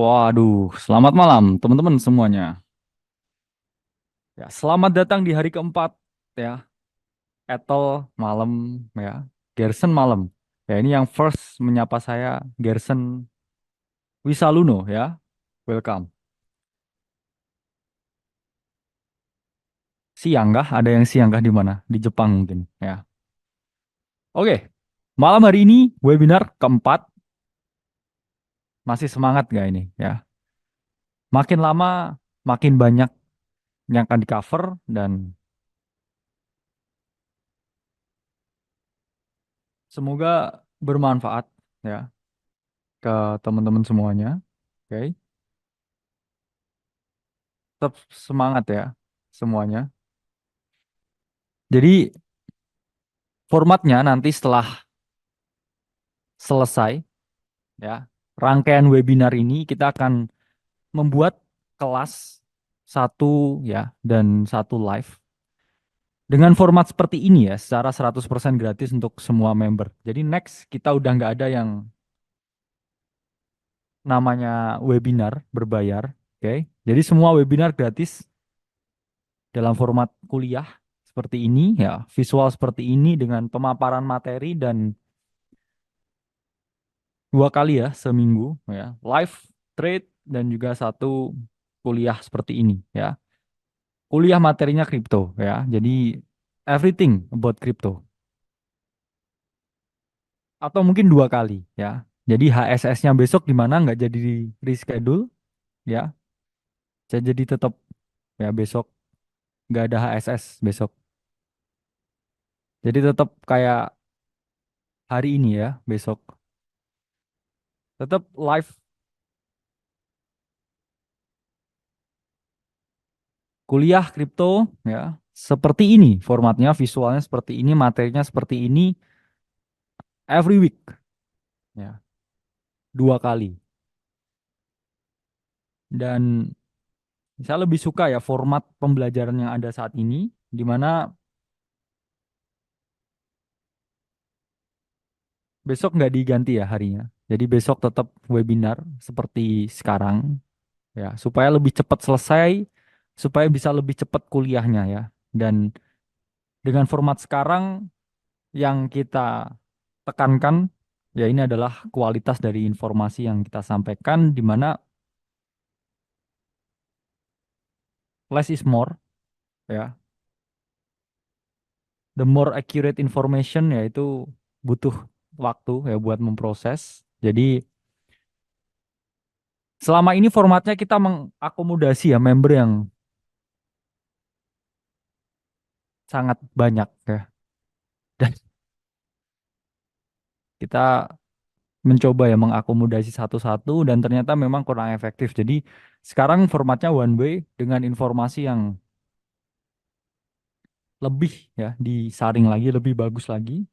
Waduh, selamat malam teman-teman semuanya. Ya, selamat datang di hari keempat ya. Ethel malam ya. Gerson malam. Ya, ini yang first menyapa saya Gerson Wisaluno ya. Welcome. Siang kah? Ada yang siang kah di mana? Di Jepang mungkin ya. Oke. Malam hari ini webinar keempat. Masih semangat gak ini ya? Makin lama makin banyak yang akan di cover dan semoga bermanfaat ya ke teman-teman semuanya. Oke. Tetap semangat ya semuanya. Jadi formatnya nanti setelah selesai ya rangkaian webinar ini kita akan membuat kelas satu ya dan satu live dengan format seperti ini ya secara 100% gratis untuk semua member. Jadi next kita udah nggak ada yang namanya webinar berbayar. Oke. Jadi semua webinar gratis dalam format kuliah seperti ini ya, visual seperti ini dengan pemaparan materi dan dua kali ya seminggu ya live trade dan juga satu kuliah seperti ini ya kuliah materinya kripto ya jadi everything about crypto atau mungkin dua kali ya jadi HSS-nya besok di mana nggak jadi di reschedule ya saya jadi tetap ya besok nggak ada HSS besok jadi tetap kayak hari ini ya besok tetap live kuliah kripto ya seperti ini formatnya visualnya seperti ini materinya seperti ini every week ya dua kali dan saya lebih suka ya format pembelajaran yang ada saat ini di mana besok nggak diganti ya harinya jadi besok tetap webinar seperti sekarang ya supaya lebih cepat selesai supaya bisa lebih cepat kuliahnya ya dan dengan format sekarang yang kita tekankan ya ini adalah kualitas dari informasi yang kita sampaikan di mana less is more ya the more accurate information yaitu butuh waktu ya buat memproses. Jadi selama ini formatnya kita mengakomodasi ya member yang sangat banyak ya. Dan kita mencoba ya mengakomodasi satu-satu dan ternyata memang kurang efektif. Jadi sekarang formatnya one way dengan informasi yang lebih ya disaring lagi, lebih bagus lagi.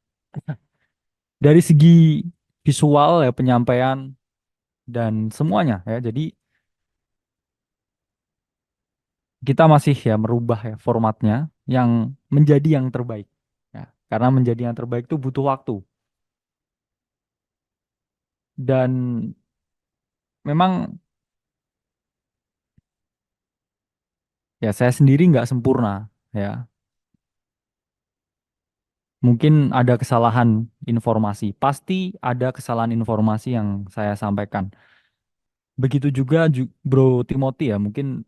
Dari segi visual ya penyampaian dan semuanya ya. Jadi kita masih ya merubah ya formatnya yang menjadi yang terbaik. Ya, karena menjadi yang terbaik itu butuh waktu. Dan memang ya saya sendiri nggak sempurna ya. Mungkin ada kesalahan informasi. Pasti ada kesalahan informasi yang saya sampaikan. Begitu juga Bro Timothy ya. Mungkin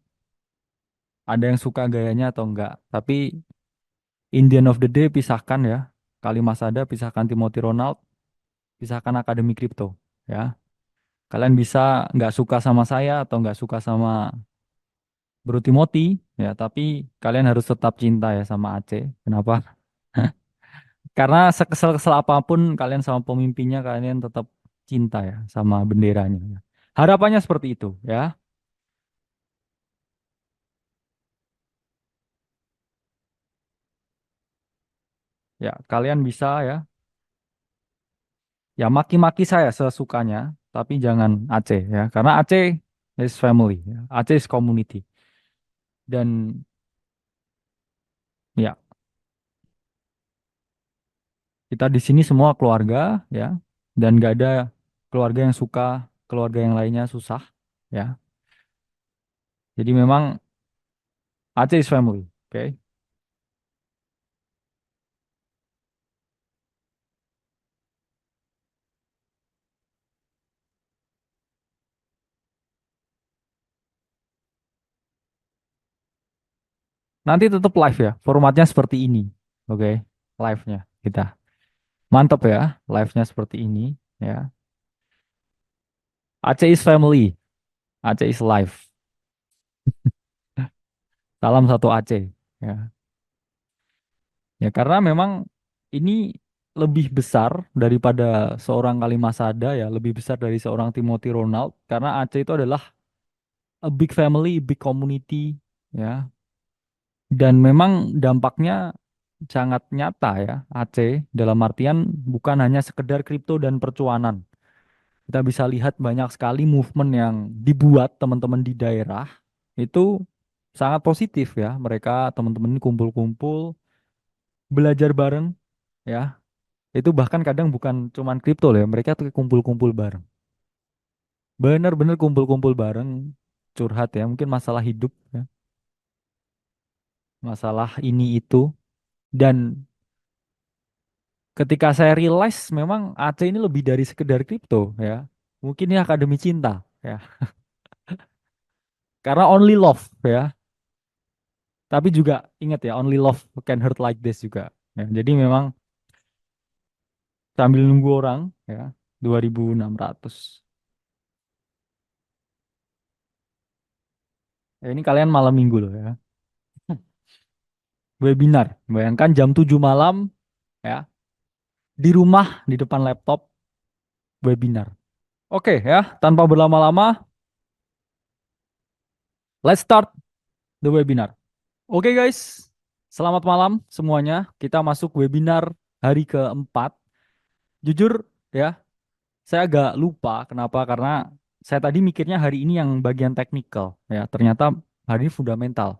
ada yang suka gayanya atau enggak. Tapi in the end of the day pisahkan ya. Kalimat Sada pisahkan Timothy Ronald, pisahkan Akademi Kripto ya. Kalian bisa nggak suka sama saya atau nggak suka sama Bro Timothy ya. Tapi kalian harus tetap cinta ya sama Aceh. Kenapa? Karena sekesal-kesal apapun kalian sama pemimpinnya kalian tetap cinta ya sama benderanya. Ya. Harapannya seperti itu ya. Ya, kalian bisa ya. Ya maki-maki saya sesukanya, tapi jangan Aceh ya. Karena Aceh is family ya. Aceh is community. Dan ya, kita di sini semua keluarga ya. Dan gak ada keluarga yang suka, keluarga yang lainnya susah. ya. Jadi memang Aceh is family, oke. Nanti tetap live ya, formatnya seperti ini, oke. Live-nya kita. Mantap ya, live-nya seperti ini, ya. Aceh is family, Aceh is live. Salam satu Aceh, ya. Ya karena memang ini lebih besar daripada seorang Kalimas Sada ya, lebih besar dari seorang Timothy Ronald karena Aceh itu adalah a big family, big community ya. Dan memang dampaknya sangat nyata ya Aceh dalam artian bukan hanya sekedar kripto dan percuanan. Kita bisa lihat banyak sekali movement yang dibuat teman-teman di daerah itu sangat positif ya. Mereka teman-teman ini kumpul-kumpul, belajar bareng ya. Itu bahkan kadang bukan cuman kripto loh ya, mereka tuh kumpul-kumpul bareng. Bener-bener kumpul-kumpul bareng, curhat ya, mungkin masalah hidup ya, masalah ini itu. Dan ketika saya realize memang Aceh ini lebih dari sekedar kripto ya. Mungkin ini akademi cinta ya. Karena only love ya. Tapi juga ingat ya, only love can hurt like this juga. Ya, jadi memang sambil nunggu orang ya, 2.600. Ya, ini kalian malam minggu loh ya. Webinar. Bayangkan jam 7 malam ya, di rumah, di depan laptop, webinar. Oke ya, tanpa berlama-lama, let's start the webinar. Oke guys, selamat malam semuanya. Kita masuk webinar hari keempat. Jujur ya, saya agak lupa kenapa, karena saya tadi mikirnya hari ini yang bagian teknikal ya. Ternyata hari ini fundamental.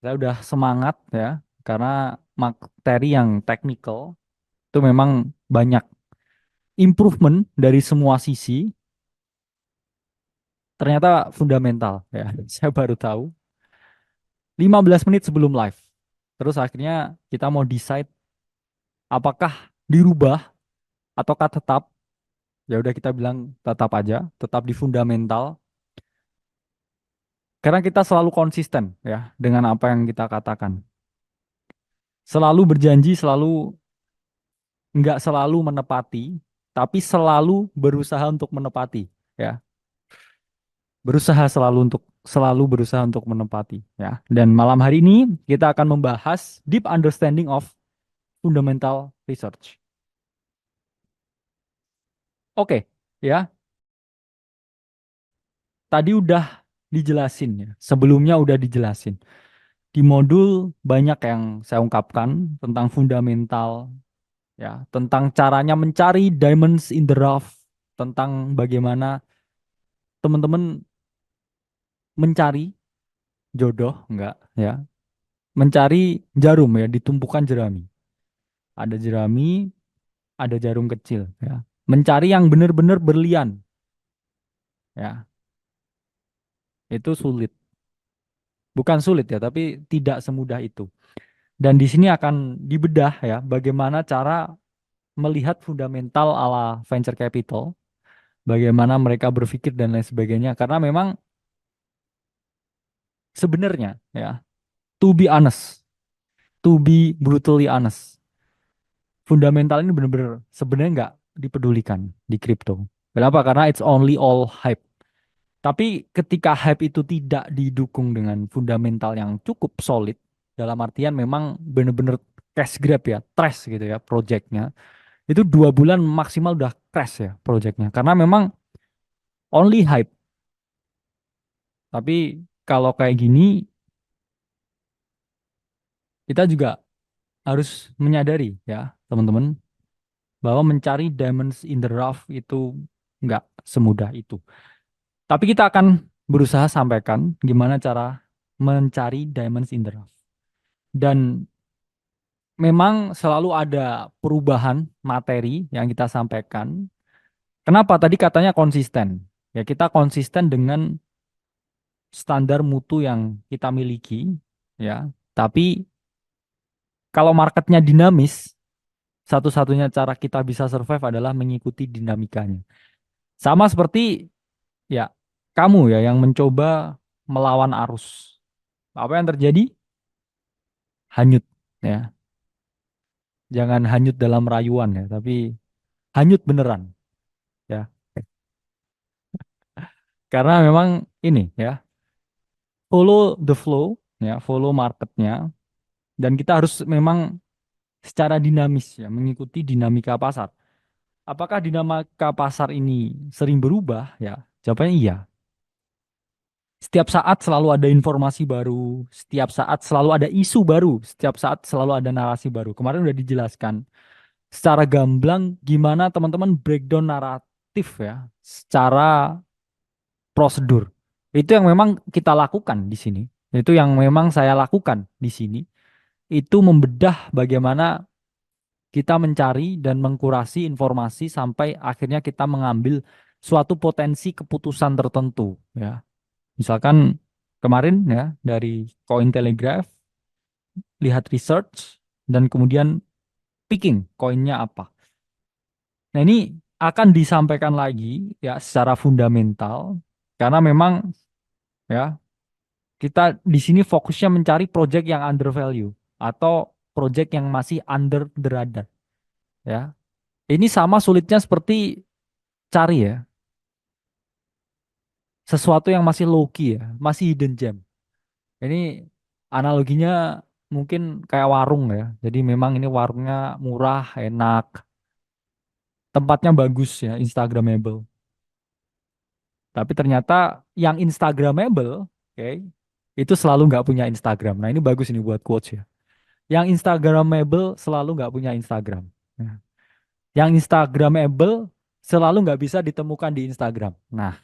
Saya udah semangat ya, karena materi yang teknikal itu memang banyak improvement dari semua sisi. Ternyata fundamental ya. Saya baru tahu 15 menit sebelum live. Terus akhirnya kita mau decide apakah dirubah ataukah tetap. Ya udah kita bilang tetap aja, tetap di fundamental. Karena kita selalu konsisten ya dengan apa yang kita katakan. Selalu berjanji, selalu nggak selalu menepati, tapi selalu berusaha untuk menepati ya. Berusaha selalu berusaha untuk menepati ya. Dan malam hari ini kita akan membahas deep understanding of fundamental research. Oke, ya. Tadi udah dijelasin ya. Sebelumnya udah dijelasin. Di modul banyak yang saya ungkapkan tentang fundamental ya, tentang caranya mencari diamonds in the rough, tentang bagaimana teman-teman mencari jodoh enggak ya. Mencari jarum ya, ditumpukan jerami. Ada jerami, ada jarum kecil ya. Mencari yang benar-benar berlian ya. Itu sulit. Bukan sulit ya, tapi tidak semudah itu. Dan di sini akan dibedah ya bagaimana cara melihat fundamental ala venture capital, bagaimana mereka berpikir dan lain sebagainya. Karena memang sebenarnya ya, to be honest, to be brutally honest, fundamental ini benar-benar sebenarnya nggak dipedulikan di kripto. Kenapa? Karena it's only all hype. Tapi ketika hype itu tidak didukung dengan fundamental yang cukup solid, dalam artian memang benar-benar cash grab ya, trash gitu ya projectnya, itu 2 bulan maksimal udah crash ya projectnya. Karena memang only hype. Tapi kalau kayak gini, kita juga harus menyadari ya teman-teman, bahwa mencari diamonds in the rough itu nggak semudah itu. Tapi kita akan berusaha sampaikan gimana cara mencari diamonds in the rough. Dan memang selalu ada perubahan materi yang kita sampaikan. Kenapa? Tadi katanya konsisten. Ya kita konsisten dengan standar mutu yang kita miliki, ya. Tapi kalau marketnya dinamis, satu-satunya cara kita bisa survive adalah mengikuti dinamikanya. Sama seperti ya kamu ya yang mencoba melawan arus. Apa yang terjadi? Hanyut ya. Jangan hanyut dalam rayuan ya, tapi hanyut beneran ya. Karena memang ini ya, follow the flow ya, follow marketnya dan kita harus memang secara dinamis ya mengikuti dinamika pasar. Apakah dinamika pasar ini sering berubah? Ya, jawabannya iya. Setiap saat selalu ada informasi baru, setiap saat selalu ada isu baru, setiap saat selalu ada narasi baru. Kemarin udah dijelaskan secara gamblang gimana teman-teman breakdown naratif ya, secara prosedur. Itu yang memang kita lakukan di sini. Itu yang memang saya lakukan di sini. Itu membedah bagaimana kita mencari dan mengkurasi informasi sampai akhirnya kita mengambil suatu potensi keputusan tertentu ya. Misalkan kemarin ya dari Cointelegraph lihat research dan kemudian picking koinnya apa. Nah, ini akan disampaikan lagi ya secara fundamental karena memang ya kita di sini fokusnya mencari project yang under value atau project yang masih under the radar ya. Ini sama sulitnya seperti cari ya sesuatu yang masih low key ya, masih hidden gem. Ini analoginya mungkin kayak warung ya. Jadi memang ini warungnya murah, enak, tempatnya bagus ya, Instagramable. Tapi ternyata yang Instagramable, oke, itu selalu nggak punya Instagram. Nah ini bagus ini buat quotes ya. Yang Instagramable selalu nggak punya Instagram. Nah, yang Instagramable selalu nggak bisa ditemukan di Instagram. Nah,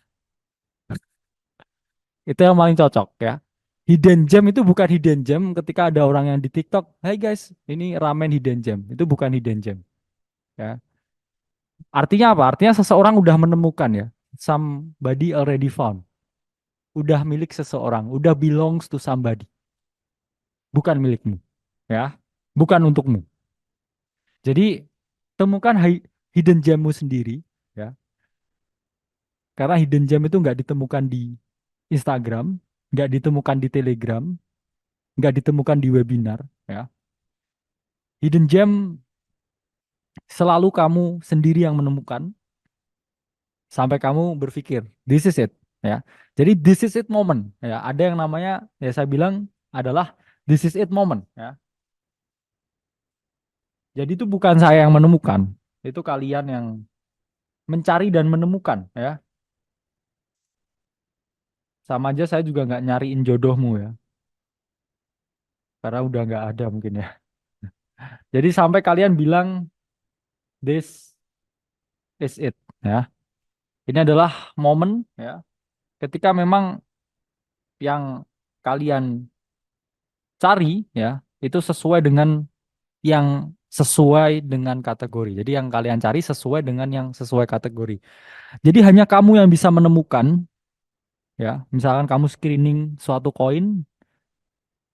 itu yang paling cocok ya. Hidden gem itu bukan hidden gem ketika ada orang yang di TikTok, "Hai guys, ini ramen hidden gem." Itu bukan hidden gem ya. Artinya apa? Artinya seseorang udah menemukan ya. Somebody already found. Udah milik seseorang, udah belongs to somebody. Bukan milikmu ya. Bukan untukmu. Jadi temukan hidden gemmu sendiri ya. Karena hidden gem itu nggak ditemukan di Instagram, nggak ditemukan di Telegram, nggak ditemukan di webinar ya. Hidden gem selalu kamu sendiri yang menemukan sampai kamu berpikir this is it ya. Jadi this is it moment ya. Ada yang namanya ya saya bilang adalah this is it moment ya. Jadi itu bukan saya yang menemukan, itu kalian yang mencari dan menemukan ya. Sama aja saya juga nggak nyariin jodohmu ya, karena udah nggak ada mungkin ya. Jadi sampai kalian bilang this is it ya. Ini adalah momen ya, ketika memang yang kalian cari ya itu sesuai dengan kategori. Jadi yang kalian cari sesuai dengan yang sesuai kategori. Jadi hanya kamu yang bisa menemukan ya. Misalkan kamu screening suatu koin,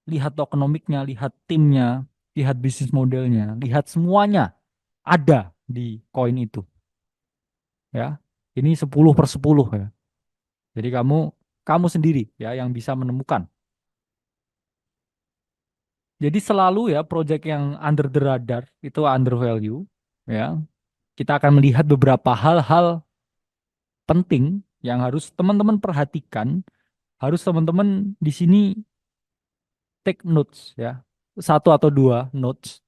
lihat tokenomiknya, lihat timnya, lihat bisnis modelnya, lihat semuanya ada di koin itu ya. Ini 10/10 ya. Jadi kamu sendiri ya yang bisa menemukan. Jadi selalu ya project yang under the radar itu under value ya. Kita akan melihat beberapa hal-hal penting yang harus teman-teman perhatikan, harus teman-teman di sini take notes ya. Satu atau dua notes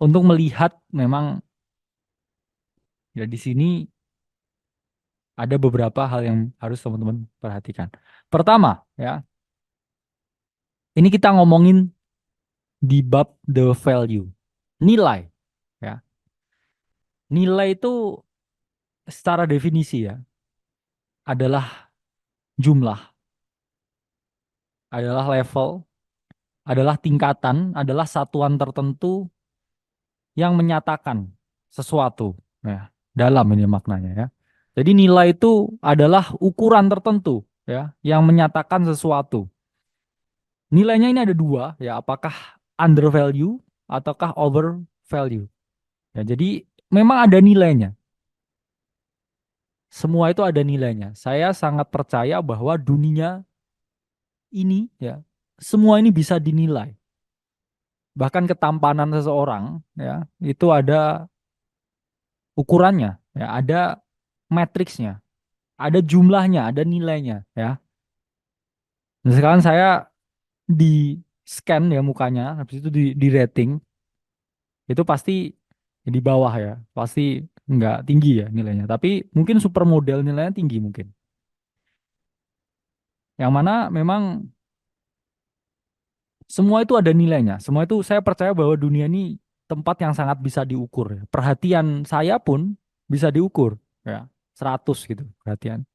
untuk melihat memang ya di sini ada beberapa hal yang harus teman-teman perhatikan. Pertama ya, ini kita ngomongin di bab the value, nilai ya. Nilai itu secara definisi ya adalah jumlah, adalah level, adalah tingkatan, adalah satuan tertentu yang menyatakan sesuatu ya dalam ini maknanya ya. Jadi nilai itu adalah ukuran tertentu ya yang menyatakan sesuatu. Nilainya ini ada dua ya, apakah under value ataukah over value. Ya, jadi memang ada nilainya. Semua itu ada nilainya. Saya sangat percaya bahwa dunia ini ya, semua ini bisa dinilai. Bahkan ketampanan seseorang ya, itu ada ukurannya, ya, ada matriksnya, ada jumlahnya, ada nilainya ya. Nah, sekarang saya di scan ya mukanya, habis itu di rating, itu pasti di bawah ya, pasti nggak tinggi ya nilainya. Tapi mungkin supermodel nilainya tinggi mungkin. Yang mana memang semua itu ada nilainya. Semua itu saya percaya bahwa dunia ini tempat yang sangat bisa diukur. Ya. Perhatian saya pun bisa diukur. Ya, 100 gitu perhatian.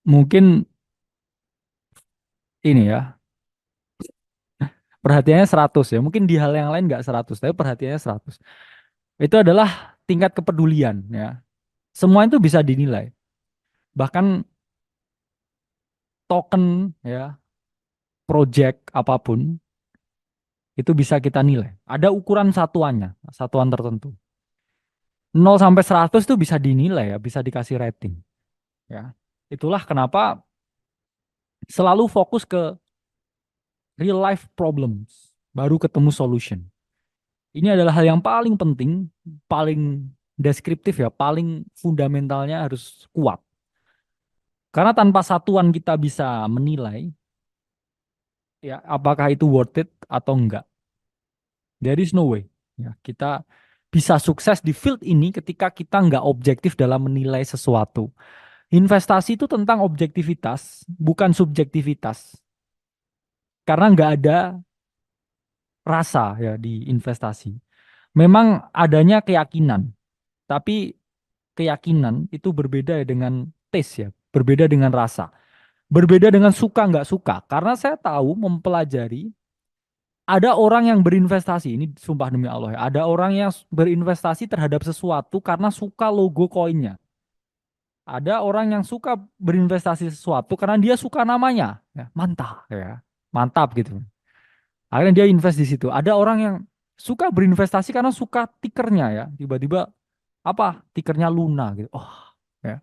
Mungkin ini ya, perhatiannya 100 ya. Mungkin di hal yang lain nggak 100, tapi perhatiannya 100. Itu adalah tingkat kepedulian ya. Semua itu bisa dinilai. Bahkan token ya, project apapun itu bisa kita nilai. Ada ukuran satuannya, satuan tertentu. 0 sampai 100 itu bisa dinilai ya, bisa dikasih rating ya. Itulah kenapa selalu fokus ke real life problems, baru ketemu solution. Ini adalah hal yang paling penting, paling deskriptif ya, paling fundamentalnya harus kuat. Karena tanpa satuan kita bisa menilai ya apakah itu worth it atau enggak. There is no way. Ya, kita bisa sukses di field ini ketika kita nggak objektif dalam menilai sesuatu. Investasi itu tentang objektivitas, bukan subjektivitas. Karena nggak ada rasa ya di investasi. Memang adanya keyakinan, tapi keyakinan itu berbeda ya dengan taste ya, berbeda dengan rasa, berbeda dengan suka nggak suka. Karena saya tahu mempelajari ada orang yang berinvestasi, ini sumpah demi Allah ya, ada orang yang berinvestasi terhadap sesuatu karena suka logo koinnya. Ada orang yang suka berinvestasi sesuatu karena dia suka namanya, ya, mantap ya, mantap gitu. Akhirnya dia invest di situ. Ada orang yang suka berinvestasi karena suka tikernya ya. Tiba-tiba apa? Tikernya Luna gitu. Oh, ya.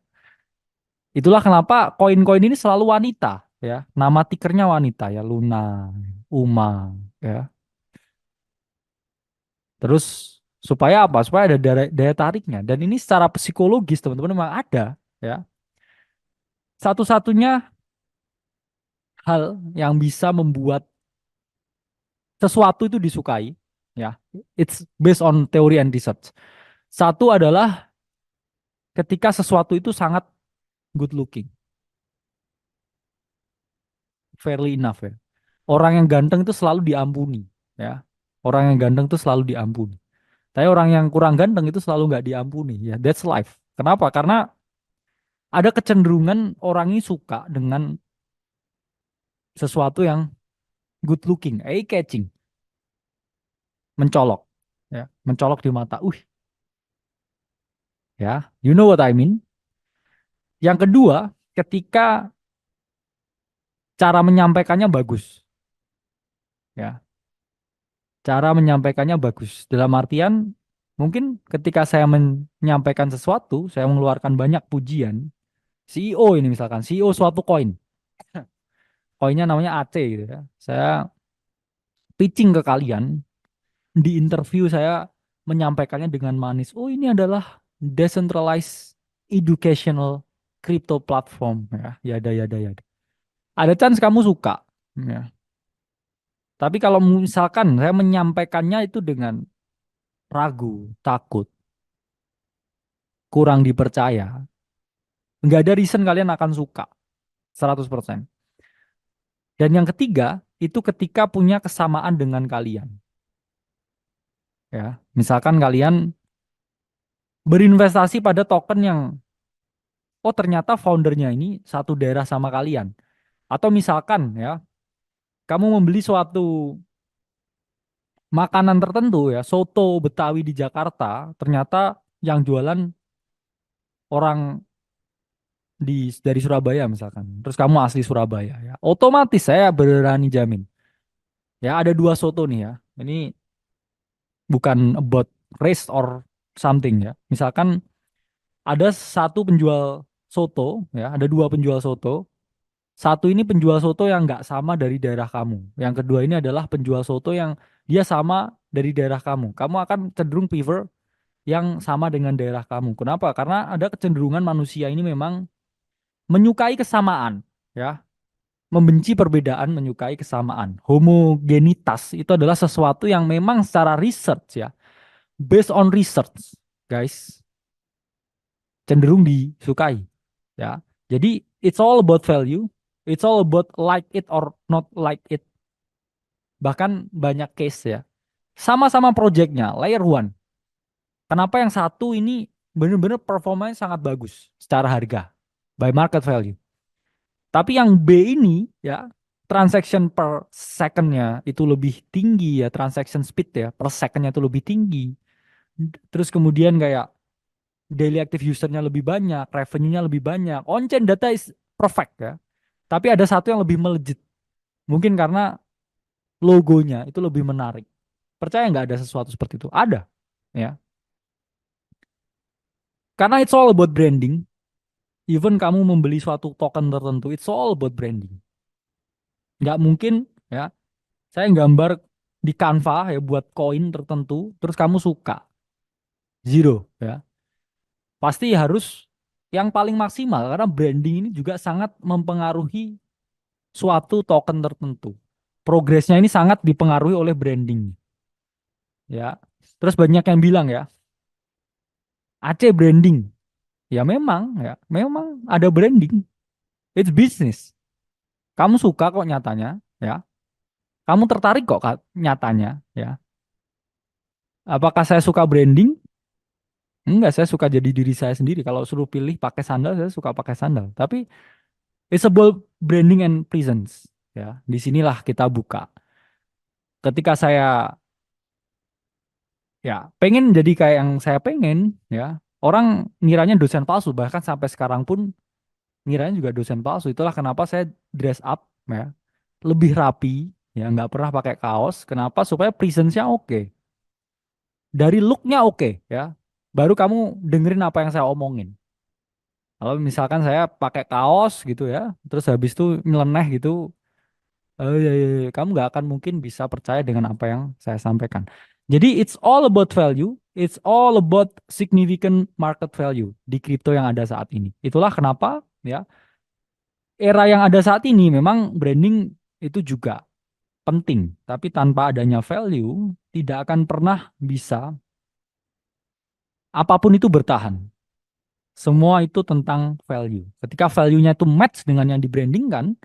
Itulah kenapa koin-koin ini selalu wanita ya. Nama tikernya wanita ya, Luna, Uma ya. Terus supaya apa? Supaya ada daya tariknya. Dan ini secara psikologis teman-teman memang ada ya. Satu-satunya hal yang bisa membuat sesuatu itu disukai ya. It's based on theory and research. Satu adalah ketika sesuatu itu sangat good looking, fairly enough ya. Orang yang ganteng itu selalu diampuni, ya. Orang yang ganteng itu selalu diampuni. Tapi orang yang kurang ganteng itu selalu nggak diampuni, ya. That's life. Kenapa? Karena ada kecenderungan orang ini suka dengan sesuatu yang good looking, eye catching, mencolok, ya, mencolok di mata. Ya, you know what I mean. Yang kedua, ketika cara menyampaikannya bagus, ya. Cara menyampaikannya bagus. Dalam artian, mungkin ketika saya menyampaikan sesuatu, saya mengeluarkan banyak pujian. CEO ini misalkan, CEO suatu koin. Koinnya namanya AC gitu ya. Saya pitching ke kalian, di interview saya menyampaikannya dengan manis. Oh ini adalah decentralized educational crypto platform. Ya, yada, yada, yada. Ada chance kamu suka. Ya. Tapi kalau misalkan saya menyampaikannya itu dengan ragu, takut, kurang dipercaya, nggak ada reason kalian akan suka 100%. Dan yang ketiga, itu ketika punya kesamaan dengan kalian. Ya, misalkan kalian berinvestasi pada token yang, oh ternyata foundernya ini satu daerah sama kalian. Atau misalkan ya, kamu membeli suatu makanan tertentu ya, soto Betawi di Jakarta, ternyata yang jualan orang dari Surabaya misalkan, terus kamu asli Surabaya ya, otomatis saya berani jamin ya ada dua soto nih ya. Ini bukan about race or something ya. Misalkan ada satu penjual soto ya, ada dua penjual soto. Satu ini penjual soto yang nggak sama dari daerah kamu. Yang kedua ini adalah penjual soto yang dia sama dari daerah kamu. Kamu akan cenderung prefer yang sama dengan daerah kamu. Kenapa? Karena ada kecenderungan manusia ini memang menyukai kesamaan, ya, membenci perbedaan, menyukai kesamaan. Homogenitas itu adalah sesuatu yang memang secara research ya, based on research, guys, cenderung disukai, ya. Jadi it's all about value, it's all about like it or not like it. Bahkan banyak case ya, sama-sama projectnya layer one. Kenapa yang satu ini benar-benar performanya sangat bagus secara harga by market value. Tapi yang B ini ya transaction per secondnya itu lebih tinggi ya, transaction speed ya per secondnya itu lebih tinggi. Terus kemudian kayak daily active usernya lebih banyak, revenue-nya lebih banyak. On-chain data is perfect ya. Tapi ada satu yang lebih melejit. Mungkin karena logonya itu lebih menarik. Percaya nggak ada sesuatu seperti itu? Ada. Ya. Karena it's all about branding. Even kamu membeli suatu token tertentu, it's all about branding. Nggak mungkin ya, saya gambar di Canva ya buat koin tertentu, terus kamu suka. Zero ya. Pasti harus yang paling maksimal karena branding ini juga sangat mempengaruhi suatu token tertentu. Progresnya ini sangat dipengaruhi oleh branding ya. Terus banyak yang bilang ya, AC branding. Ya memang ya, memang ada branding. It's business. Kamu suka kok nyatanya ya. Kamu tertarik kok nyatanya ya. Apakah saya suka branding? Enggak, saya suka jadi diri saya sendiri. Kalau suruh pilih pakai sandal, saya suka pakai sandal. Tapi it's about branding and presence. Ya, disinilah kita buka. Ketika saya ya pengen jadi kayak yang saya pengen, ya orang ngiranya dosen palsu. Bahkan sampai sekarang pun ngiranya juga dosen palsu. Itulah kenapa saya dress up, ya, lebih rapi, ya nggak pernah pakai kaos. Kenapa? Supaya presence-nya oke. Dari look-nya oke, ya. Baru kamu dengerin apa yang saya omongin. Kalau misalkan saya pakai kaos gitu ya, terus habis itu nyeleneh gitu, ya, ya, ya, kamu nggak akan mungkin bisa percaya dengan apa yang saya sampaikan. Jadi it's all about value, it's all about significant market value di kripto yang ada saat ini. Itulah kenapa ya era yang ada saat ini memang branding itu juga penting, tapi tanpa adanya value tidak akan pernah bisa apapun itu bertahan. Semua itu tentang value. Ketika value-nya itu match dengan yang di-brandingkan,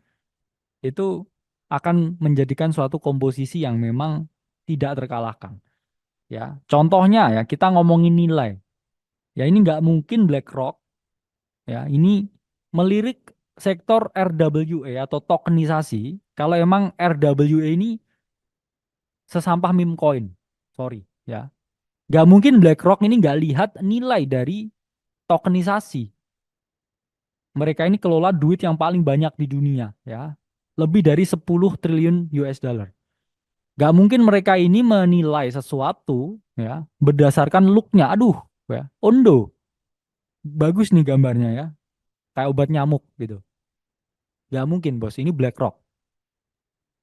itu akan menjadikan suatu komposisi yang memang tidak terkalahkan. Ya, contohnya ya kita ngomongin nilai. Ya ini nggak mungkin BlackRock ya ini melirik sektor RWA atau tokenisasi kalau emang RWA ini sesampah meme coin. Sorry ya. Nggak mungkin BlackRock ini nggak lihat nilai dari tokenisasi. Mereka ini kelola duit yang paling banyak di dunia ya. Lebih dari 10 triliun US dollar. Gak mungkin mereka ini menilai sesuatu ya berdasarkan looknya. Aduh, ya, Ondo, bagus nih gambarnya ya, kayak obat nyamuk gitu. Gak mungkin bos, ini BlackRock.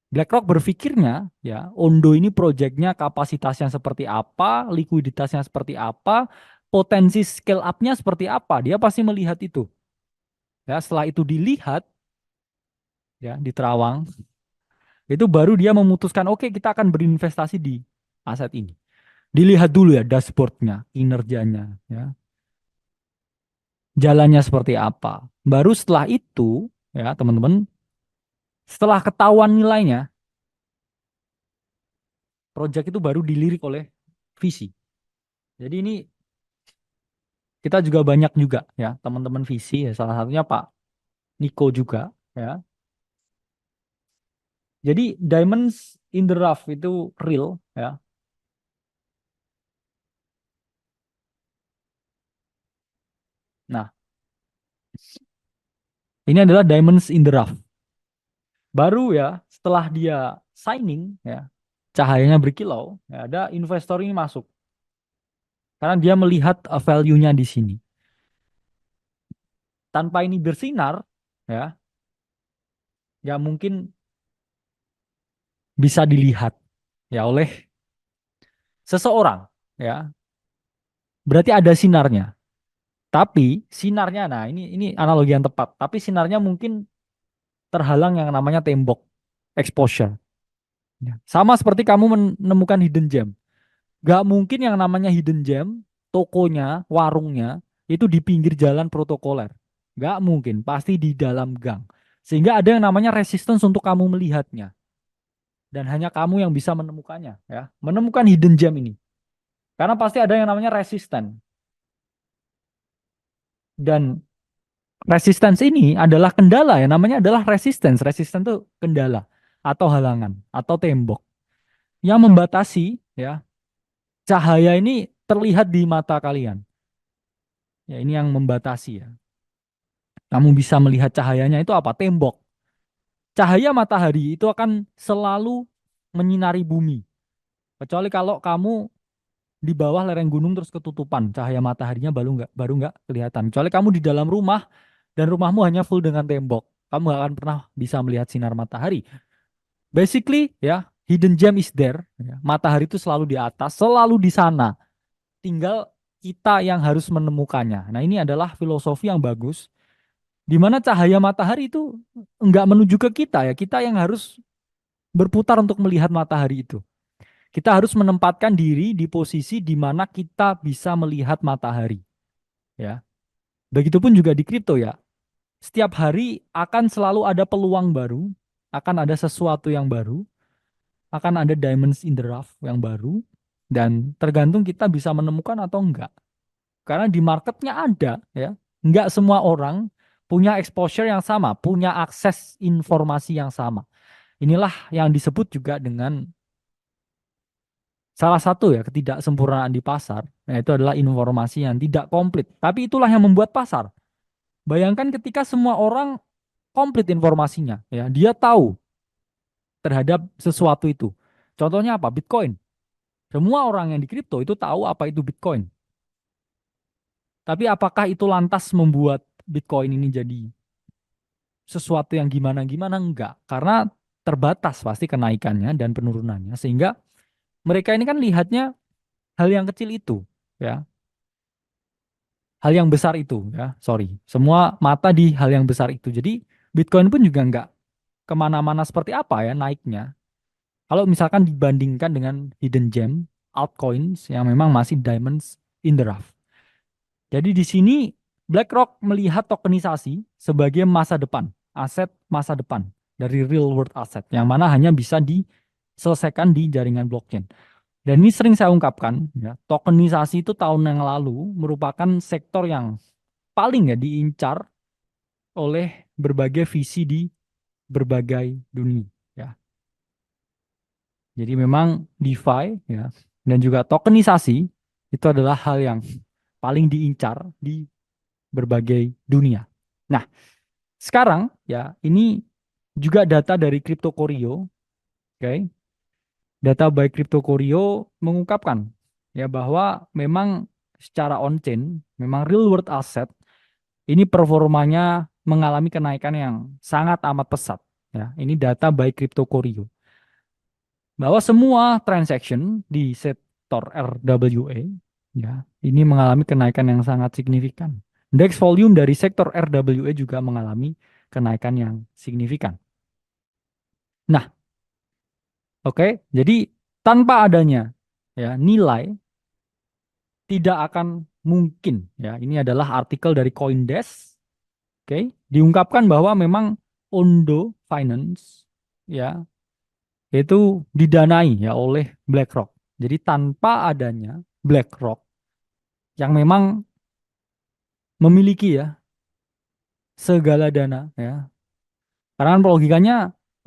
BlackRock berpikirnya ya Ondo ini proyeknya kapasitasnya seperti apa, likuiditasnya seperti apa, potensi scale up-nya seperti apa. Dia pasti melihat itu. Ya, setelah itu dilihat ya di terawang, itu baru dia memutuskan oke kita akan berinvestasi di aset ini. Dilihat dulu ya dashboardnya, kinerjanya, ya, jalannya seperti apa. Baru setelah itu, ya teman-teman, setelah ketahuan nilainya, project itu baru dilirik oleh visi. Jadi ini kita juga banyak juga ya teman-teman visi ya, salah satunya Pak Niko juga ya. Jadi diamonds in the rough itu real ya. Nah, Ini adalah diamonds in the rough. Baru ya setelah dia signing ya, cahayanya berkilau, ya, ada investor ini masuk karena dia melihat value-nya di sini. Tanpa ini bersinar, ya, ya mungkin bisa dilihat ya oleh seseorang, ya. Berarti ada sinarnya. Tapi sinarnya, nah ini analogi yang tepat. Tapi sinarnya mungkin terhalang yang namanya tembok exposure. Ya. Sama seperti kamu menemukan hidden gem. Gak mungkin yang namanya hidden gem, tokonya, warungnya, itu di pinggir jalan protokoler. Gak mungkin, pasti di dalam gang. Sehingga ada yang namanya resistance untuk kamu melihatnya. Dan hanya kamu yang bisa menemukannya. Ya. Menemukan hidden gem ini. Karena pasti ada yang namanya resistance. Dan resistance ini adalah kendala ya. Namanya adalah resistance. Resistance itu kendala. Atau halangan. Atau tembok. Yang membatasi ya cahaya ini terlihat di mata kalian. Ya, ini yang membatasi ya. Kamu bisa melihat cahayanya itu apa? Tembok. Cahaya matahari itu akan selalu menyinari bumi. Kecuali kalau kamu di bawah lereng gunung terus ketutupan, cahaya mataharinya baru nggak kelihatan. Kecuali kamu di dalam rumah dan rumahmu hanya full dengan tembok. Kamu nggak akan pernah bisa melihat sinar matahari. Basically ya, hidden gem is there. Ya. Matahari itu selalu di atas, selalu di sana. Tinggal kita yang harus menemukannya. Nah, ini adalah filosofi yang bagus di mana cahaya matahari itu enggak menuju ke kita ya. Kita yang harus berputar untuk melihat matahari itu. Kita harus menempatkan diri di posisi di mana kita bisa melihat matahari, ya. Begitupun juga di kripto ya. Setiap hari akan selalu ada peluang baru, akan ada sesuatu yang baru, akan ada diamonds in the rough yang baru, dan tergantung kita bisa menemukan atau enggak. Karena di marketnya ada, ya. Enggak semua orang punya exposure yang sama, punya akses informasi yang sama. Inilah yang disebut juga dengan salah satu ya ketidaksempurnaan di pasar, yaitu adalah informasi yang tidak komplit. Tapi itulah yang membuat pasar. Bayangkan ketika semua orang komplit informasinya, ya, dia tahu terhadap sesuatu itu. Contohnya apa? Bitcoin. Semua orang yang di kripto itu tahu apa itu Bitcoin. Tapi apakah itu lantas membuat Bitcoin ini jadi sesuatu yang gimana-gimana? Enggak. Karena terbatas pasti kenaikannya dan penurunannya. Sehingga mereka ini kan lihatnya hal yang kecil itu. Ya, hal yang besar itu ya, sorry. Semua mata di hal yang besar itu. Jadi Bitcoin pun juga enggak kemana-mana seperti apa ya naiknya. Kalau misalkan dibandingkan dengan hidden gem, altcoins yang memang masih diamonds in the rough. Jadi di sini BlackRock melihat tokenisasi sebagai masa depan, aset masa depan dari real world asset yang mana hanya bisa diselesaikan di jaringan blockchain. Dan ini sering saya ungkapkan, ya, tokenisasi itu tahun yang lalu merupakan sektor yang paling ya diincar oleh berbagai visi di berbagai dunia. Ya. Jadi memang DeFi ya dan juga tokenisasi itu adalah hal yang paling diincar di berbagai dunia. Nah, sekarang ya ini juga data dari CryptoCorio, oke. Data by CryptoCorio mengungkapkan ya bahwa memang secara on-chain, memang real world asset ini performanya mengalami kenaikan yang sangat amat pesat. Ya, ini data by CryptoCorio. Bahwa semua transaction di sektor RWA ya, ini mengalami kenaikan yang sangat signifikan. Index volume dari sektor RWA juga mengalami kenaikan yang signifikan. Nah, oke, jadi tanpa adanya ya nilai tidak akan mungkin ya. Ini adalah artikel dari CoinDesk. Oke, diungkapkan bahwa memang Ondo Finance ya itu didanai ya oleh BlackRock. Jadi tanpa adanya BlackRock yang memang memiliki ya segala dana ya. Karena kan logikanya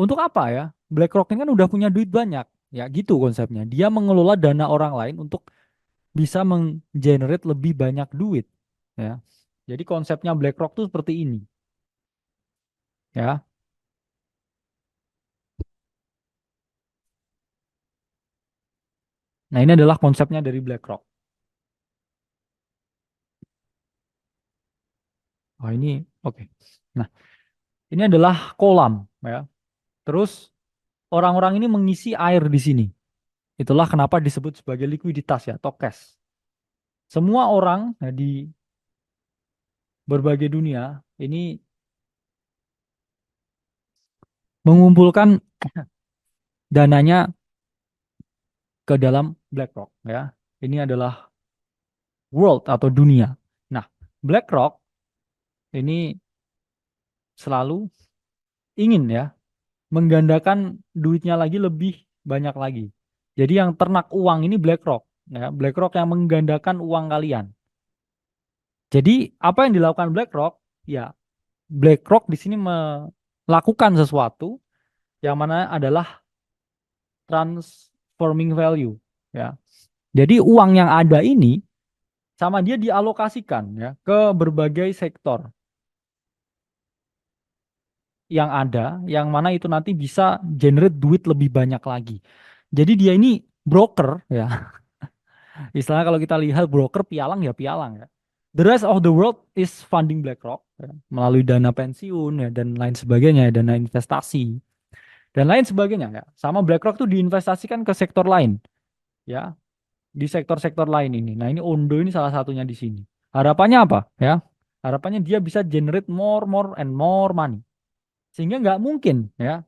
untuk apa ya? BlackRock ini kan udah punya duit banyak. Ya gitu konsepnya. Dia mengelola dana orang lain untuk bisa menggenerate lebih banyak duit ya. Jadi konsepnya BlackRock tuh seperti ini. ya. Nah, ini adalah konsepnya dari BlackRock. Oh, ini oke. Nah, ini adalah kolam ya. Terus orang-orang ini mengisi air di sini. Itulah kenapa disebut sebagai likuiditas ya, atau cash. Semua orang ya, di berbagai dunia ini mengumpulkan dananya ke dalam BlackRock ya. Ini adalah world atau dunia. Nah, BlackRock ini selalu ingin ya menggandakan duitnya lagi lebih banyak lagi. Jadi yang ternak uang ini BlackRock ya. BlackRock yang menggandakan uang kalian. Jadi apa yang dilakukan BlackRock? Ya, BlackRock di sini melakukan sesuatu yang mana adalah transforming value ya. Jadi uang yang ada ini sama dia dialokasikan ya ke berbagai sektor yang ada, yang mana itu nanti bisa generate duit lebih banyak lagi. Jadi dia ini broker ya. Istilahnya kalau kita lihat broker pialang ya pialang ya. The rest of the world is funding BlackRock ya, melalui dana pensiun ya dan lain sebagainya, dana investasi dan lain sebagainya ya. Sama BlackRock tuh diinvestasikan ke sektor lain ya, di sektor-sektor lain ini. Nah, ini Ondo ini salah satunya di sini. Harapannya apa ya? Harapannya dia bisa generate more and more money. Sehingga nggak mungkin ya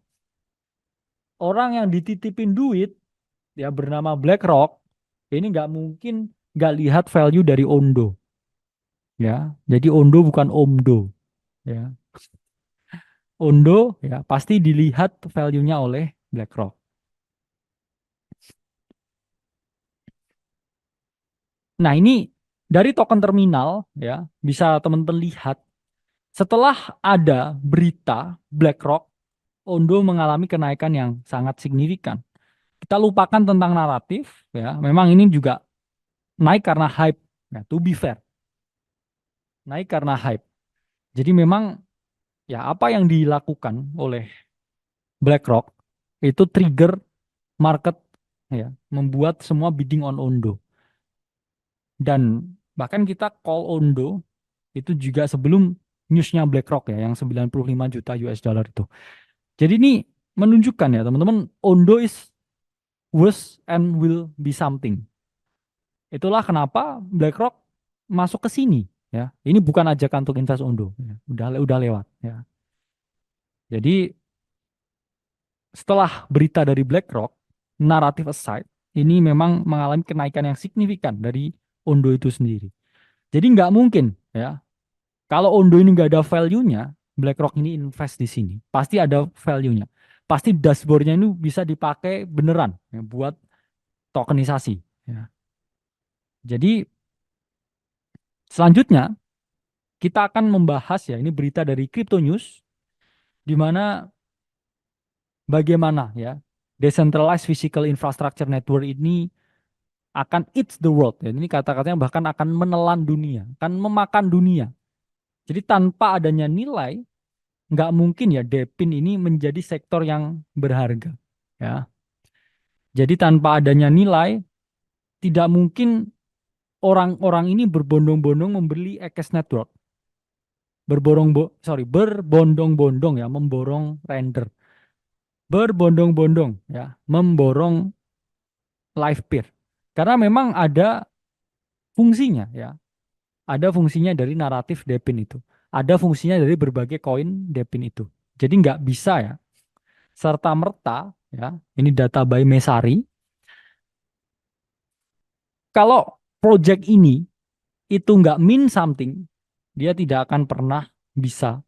orang yang dititipin duit ya bernama BlackRock ini nggak mungkin nggak lihat value dari Ondo ya. Jadi Ondo bukan Omdo ya. Ondo ya pasti dilihat value-nya oleh BlackRock. Nah, ini dari token terminal ya bisa teman-teman lihat setelah ada berita BlackRock Ondo mengalami kenaikan yang sangat signifikan. Kita lupakan tentang naratif ya. Memang ini juga naik karena hype ya, to be fair. Naik karena hype. Jadi memang ya apa yang dilakukan oleh BlackRock itu trigger market ya, membuat semua bidding on Ondo. Dan bahkan kita call Ondo itu juga sebelum newsnya BlackRock ya yang 95 juta US dollar itu. Jadi ini menunjukkan ya teman-teman Ondo is worth and will be something. Itulah kenapa BlackRock masuk ke sini ya. Ini bukan ajakan untuk invest Ondo ya. Udah lewat ya. Jadi setelah berita dari BlackRock, naratif aside, ini memang mengalami kenaikan yang signifikan dari Ondo itu sendiri. Jadi nggak mungkin ya, kalau Ondo ini nggak ada value-nya, BlackRock ini invest di sini. Pasti ada value-nya. Pasti dashboard-nya ini bisa dipakai beneran ya, buat tokenisasi. Ya. Jadi selanjutnya kita akan membahas ya, ini berita dari Crypto News, di mana bagaimana ya decentralized physical infrastructure network ini akan eat the world. Ya. Ini kata-katanya bahkan akan menelan dunia, akan memakan dunia. Jadi tanpa adanya nilai, nggak mungkin ya Depin ini menjadi sektor yang berharga. Ya. Jadi tanpa adanya nilai, tidak mungkin orang-orang ini berbondong-bondong membeli Ekes Network. Berbondong-bondong ya, memborong render. Berbondong-bondong ya, memborong live peer. Karena memang ada fungsinya ya. Ada fungsinya dari naratif Depin itu. Ada fungsinya dari berbagai koin Depin itu. Jadi nggak bisa ya serta merta ya. Ini data by Mesari. Kalau project ini itu nggak mean something, dia tidak akan pernah bisa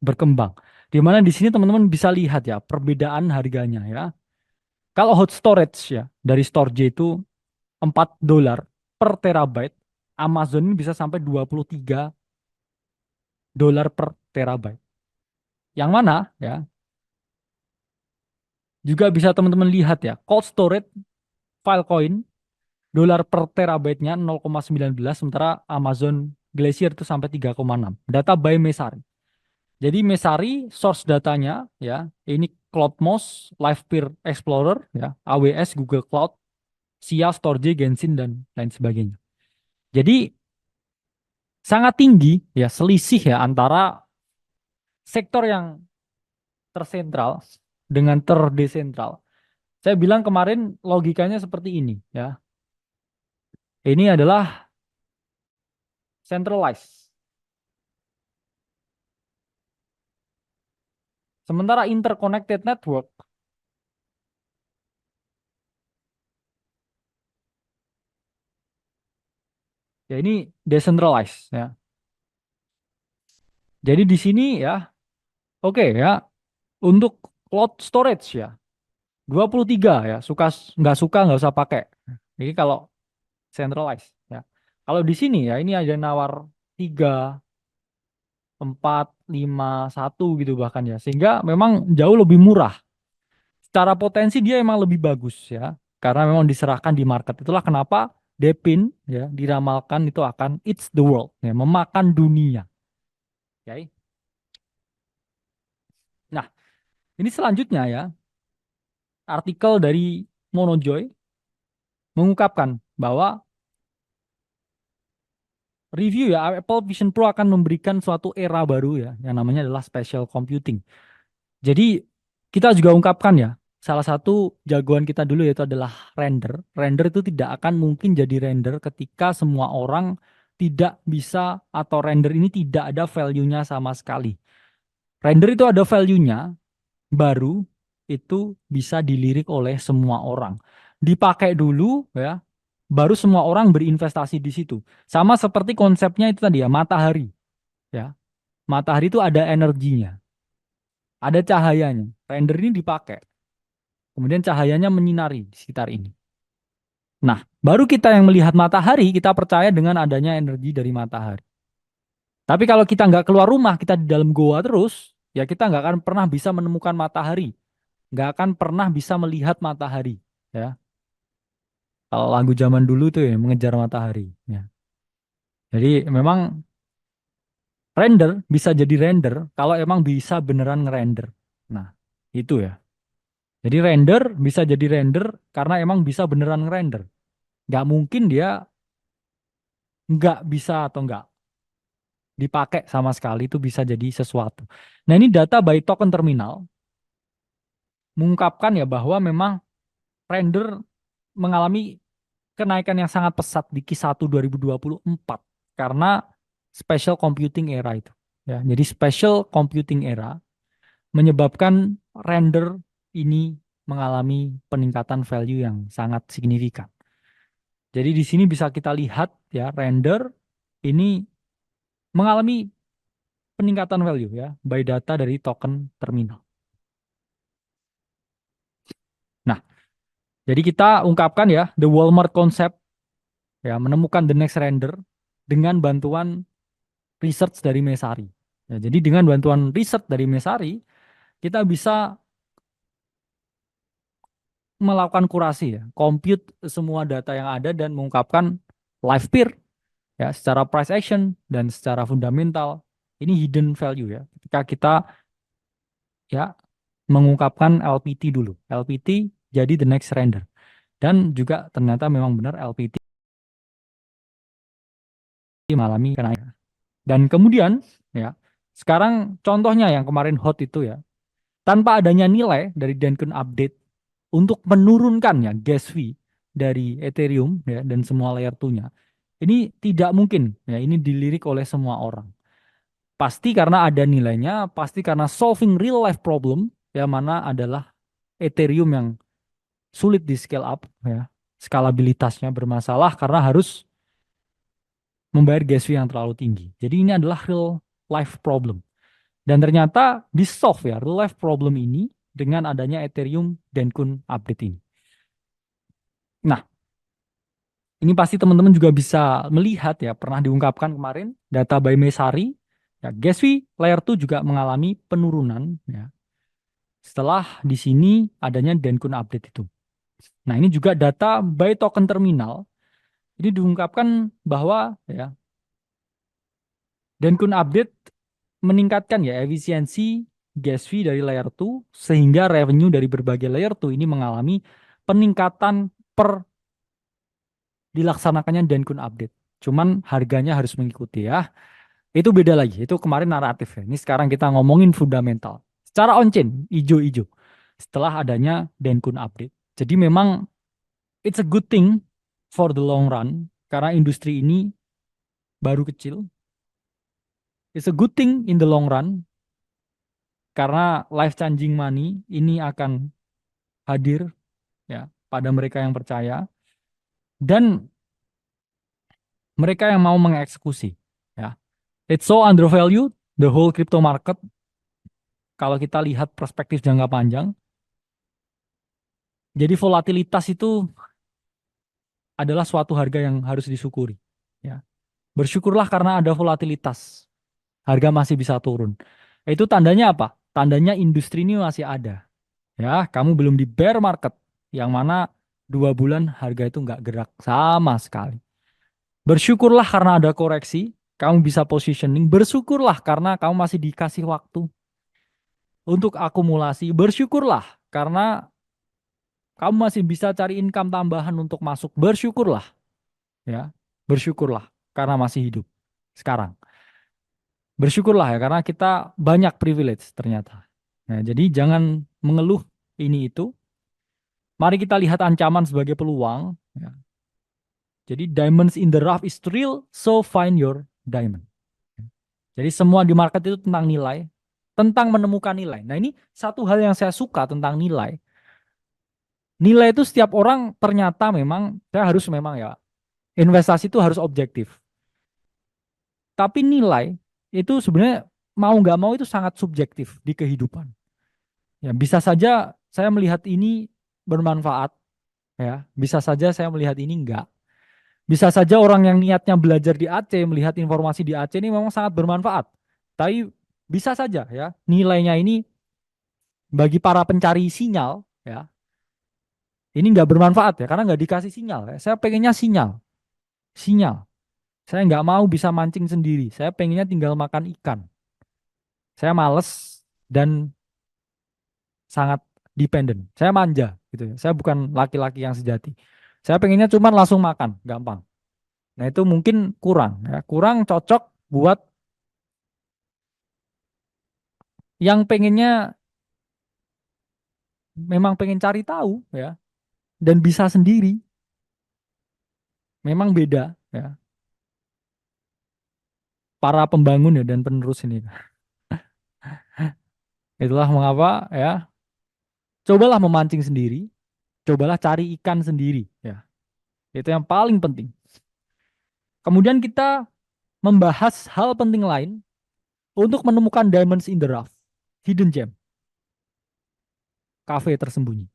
berkembang. Di mana di sini teman-teman bisa lihat ya perbedaan harganya ya. Kalau hot storage ya dari Storj itu $4 per terabyte, Amazon ini bisa sampai $23 per terabyte. Yang mana ya juga bisa teman-teman lihat ya, cold storage Filecoin dolar per terabyte-nya 0,19 sementara Amazon Glacier itu sampai 3,6. Data by Mesari. Jadi Mesari source datanya ya, ini CloudMos, LivePeer Explorer ya, AWS, Google Cloud, SIA, Storj, Gensin dan lain sebagainya. Jadi sangat tinggi ya selisih ya antara sektor yang tersentral dengan terdesentral. Saya bilang kemarin logikanya seperti ini ya. Ini adalah centralized. Sementara interconnected network ya ini decentralized ya. Jadi di sini ya, oke ya, untuk cloud storage ya 23 ya, suka nggak usah pakai. Ini kalau centralized ya. Kalau di sini ya ini ada nawar 3, 4, 5, 1 gitu bahkan ya. Sehingga memang jauh lebih murah. Secara potensi dia emang lebih bagus ya. Karena memang diserahkan di market. Itulah kenapa Depin ya diramalkan itu akan eats the world ya, memakan dunia. Ya. Nah, ini selanjutnya ya, artikel dari Monojoy mengungkapkan bahwa review ya Apple Vision Pro akan memberikan suatu era baru ya yang namanya adalah spatial computing. Jadi kita juga ungkapkan ya salah satu jagoan kita dulu yaitu adalah render. Render itu tidak akan mungkin jadi render ketika semua orang tidak bisa atau render ini tidak ada value-nya sama sekali. Render itu ada value-nya baru itu bisa dilirik oleh semua orang. Dipakai dulu ya, baru semua orang berinvestasi di situ. Sama seperti konsepnya itu tadi ya, matahari ya. Matahari itu ada energinya, ada cahayanya. Render ini dipakai. Kemudian cahayanya menyinari di sekitar ini. Nah, baru kita yang melihat matahari, kita percaya dengan adanya energi dari matahari. Tapi kalau kita nggak keluar rumah, kita di dalam goa terus, ya kita nggak akan pernah bisa menemukan matahari. Nggak akan pernah bisa melihat matahari. Ya, kalau lagu zaman dulu tuh ya, mengejar matahari. Ya. Jadi memang render bisa jadi render kalau emang bisa beneran ngerender. Nah, itu ya. Jadi render bisa jadi render karena emang bisa beneran ngerender. Nggak mungkin dia nggak bisa atau nggak dipakai sama sekali itu bisa jadi sesuatu. Nah ini data by token terminal mengungkapkan ya bahwa memang render mengalami kenaikan yang sangat pesat di Q1 2024 karena special computing era itu. Ya, jadi special computing era menyebabkan render ini mengalami peningkatan value yang sangat signifikan. Jadi di sini bisa kita lihat ya render ini mengalami peningkatan value ya by data dari token terminal. Nah, jadi kita ungkapkan ya the Walmart concept ya menemukan the next render dengan bantuan research dari Mesari. Ya, jadi dengan bantuan research dari Mesari kita bisa melakukan kurasi ya, compute semua data yang ada dan mengungkapkan live peer ya secara price action dan secara fundamental ini hidden value ya. Ketika kita ya mengungkapkan LPT dulu. LPT jadi the next render. Dan juga ternyata memang benar LPT mengalami kenaikan. Dan kemudian ya, sekarang contohnya yang kemarin hot itu ya, tanpa adanya nilai dari Dencun update untuk menurunkan ya gas fee dari Ethereum ya dan semua layer 2-nya. Ini tidak mungkin ya ini dilirik oleh semua orang. Pasti karena ada nilainya, pasti karena solving real life problem yang mana adalah Ethereum yang sulit di scale up ya. Skalabilitasnya bermasalah karena harus membayar gas fee yang terlalu tinggi. Jadi ini adalah real life problem. Dan ternyata di solve ya real life problem ini dengan adanya Ethereum Dencun update ini. Nah, ini pasti teman-teman juga bisa melihat ya, pernah diungkapkan kemarin data by Mesari, ya gas fee layer 2 juga mengalami penurunan ya. Setelah di sini adanya Dencun update itu. Nah, ini juga data by token terminal. Ini diungkapkan bahwa ya Dencun update meningkatkan ya efisiensi gas fee dari layer 2 sehingga revenue dari berbagai layer 2 ini mengalami peningkatan per dilaksanakannya Denkun update. Cuman harganya harus mengikuti ya. Itu beda lagi. Itu kemarin naratif ya. Ini sekarang kita ngomongin fundamental. Secara on-chain, ijo-ijo. Setelah adanya Denkun update. Jadi memang it's a good thing for the long run. Karena industri ini baru kecil. It's a good thing in the long run. Karena life changing money ini akan hadir ya pada mereka yang percaya. Dan mereka yang mau mengeksekusi. Ya. It's so undervalued, the whole crypto market. Kalau kita lihat perspektif jangka panjang, jadi volatilitas itu adalah suatu harga yang harus disyukuri. Ya. Bersyukurlah karena ada volatilitas, harga masih bisa turun. Itu tandanya apa? Tandanya industri ini masih ada. Ya, kamu belum di bear market, yang mana 2 bulan harga itu nggak gerak sama sekali. Bersyukurlah karena ada koreksi, kamu bisa positioning. Bersyukurlah karena kamu masih dikasih waktu untuk akumulasi. Bersyukurlah karena kamu masih bisa cari income tambahan untuk masuk. Bersyukurlah, ya. Bersyukurlah karena masih hidup sekarang. Bersyukurlah ya karena kita banyak privilege ternyata. Nah, jadi jangan mengeluh ini itu. Mari kita lihat ancaman sebagai peluang. Ya. Jadi diamonds in the rough is real, so find your diamond. Jadi semua di market itu tentang nilai, tentang menemukan nilai. Nah ini satu hal yang saya suka tentang nilai. Nilai itu setiap orang ternyata memang, saya harus memang ya, investasi itu harus objektif. Tapi nilai itu sebenarnya mau nggak mau itu sangat subjektif di kehidupan. Ya bisa saja saya melihat ini bermanfaat, ya bisa saja saya melihat ini enggak. Bisa saja orang yang niatnya belajar di AC melihat informasi di AC ini memang sangat bermanfaat. Tapi bisa saja ya nilainya ini bagi para pencari sinyal ya ini nggak bermanfaat ya karena nggak dikasih sinyal. Ya. Saya pengennya sinyal, sinyal. Saya nggak mau bisa mancing sendiri. Saya pengennya tinggal makan ikan. Saya males dan sangat dependent. Saya manja gitu ya. Saya bukan laki-laki yang sejati. Saya pengennya cuma langsung makan, gampang. Nah itu mungkin kurang ya, kurang cocok buat yang pengennya memang pengen cari tahu ya dan bisa sendiri. Memang beda ya para pembangun ya dan penerus ini. Itulah mengapa ya cobalah memancing sendiri, cobalah cari ikan sendiri ya. Itu yang paling penting. Kemudian kita membahas hal penting lain untuk menemukan diamonds in the rough, hidden gem, kafe tersembunyi.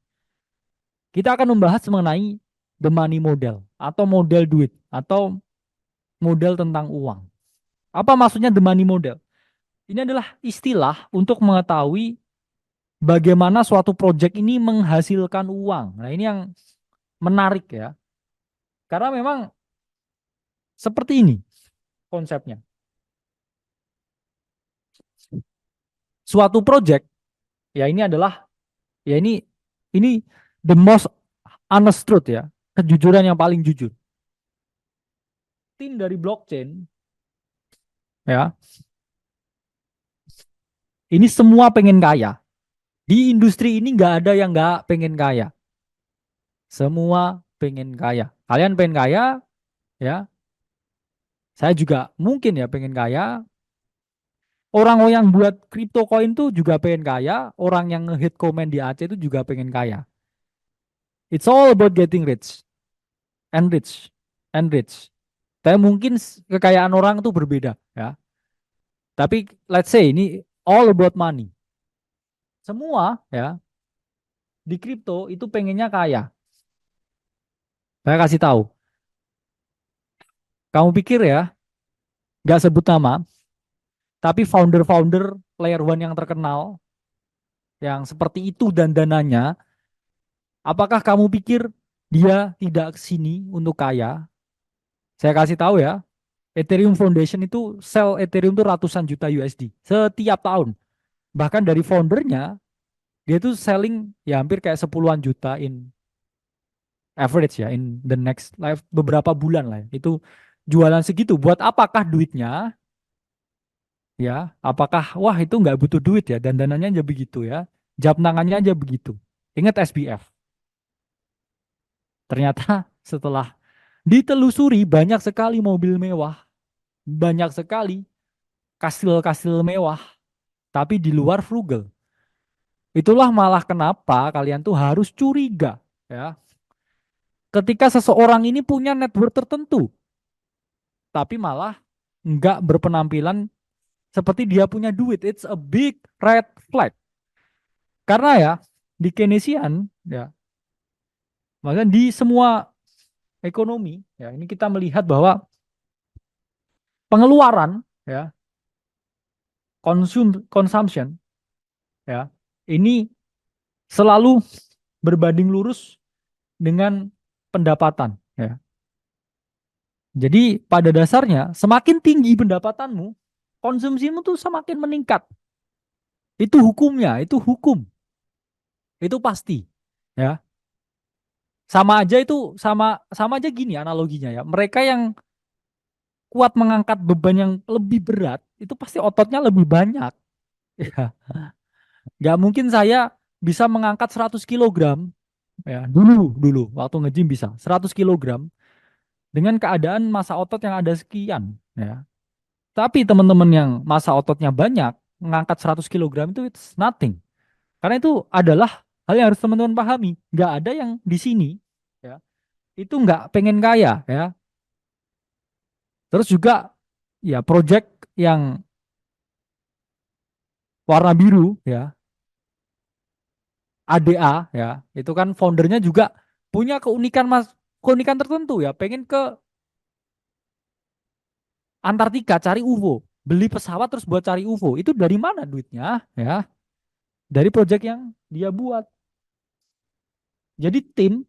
Kita akan membahas mengenai the money model atau model duit atau model tentang uang. Apa maksudnya the money model? Ini adalah istilah untuk mengetahui bagaimana suatu proyek ini menghasilkan uang. Nah, ini yang menarik ya. Karena memang seperti ini konsepnya. Suatu proyek ya ini adalah ya ini the most honest truth ya, kejujuran yang paling jujur. Tim dari blockchain ya, ini semua pengen kaya. Di industri ini nggak ada yang nggak pengen kaya. Semua pengen kaya. Kalian pengen kaya ya, saya juga mungkin ya pengen kaya. Orang yang buat crypto coin tuh juga pengen kaya. Orang yang nge-hit komen di Aceh itu juga pengen kaya. It's all about getting rich. And rich. And rich. Tapi mungkin kekayaan orang itu berbeda ya. Tapi let's say ini all about money. Semua ya di kripto itu pengennya kaya. Saya kasih tahu. Kamu pikir ya, nggak sebut nama, tapi founder-founder layer one yang terkenal, yang seperti itu dan dananya, apakah kamu pikir dia tidak kesini untuk kaya? Saya kasih tahu ya, Ethereum Foundation itu sell Ethereum itu ratusan juta USD setiap tahun. Bahkan dari foundernya dia tuh selling ya hampir kayak sepuluhan juta in average ya in the next life beberapa bulan lah ya. Itu jualan segitu buat apakah duitnya ya? Apakah wah itu nggak butuh duit ya dan dananya aja begitu ya. Jam tangannya aja begitu. Ingat SBF. Ternyata setelah ditelusuri banyak sekali mobil mewah, banyak sekali kastil-kastil mewah, tapi di luar frugal. Itulah malah kenapa kalian tuh harus curiga ya. Ketika seseorang ini punya network tertentu, tapi malah nggak berpenampilan seperti dia punya duit. It's a big red flag. Karena ya di Keynesian ya, maka di semua ekonomi ya ini kita melihat bahwa pengeluaran ya, consumption ya, ini selalu berbanding lurus dengan pendapatan ya. Jadi pada dasarnya semakin tinggi pendapatanmu, konsumsimu tuh semakin meningkat. Itu hukumnya, itu hukum, itu pasti. Ya, sama aja itu sama sama aja gini analoginya ya. Mereka yang kuat mengangkat beban yang lebih berat, itu pasti ototnya lebih banyak. Ya, nggak mungkin saya bisa mengangkat 100 kilogram ya dulu dulu waktu nge-gym bisa 100 kilogram dengan keadaan massa otot yang ada sekian ya. Tapi teman-teman yang massa ototnya banyak, mengangkat 100 kilogram itu it's nothing. Karena itu adalah hal yang harus teman-teman pahami. Nggak ada yang di sini ya, itu nggak pengen kaya ya. Terus juga ya project yang warna biru ya, ADA ya, itu kan foundernya juga punya keunikan keunikan tertentu ya, pengen ke Antartika cari UFO, beli pesawat terus buat cari UFO. Itu dari mana duitnya ya? Dari project yang dia buat. Jadi tim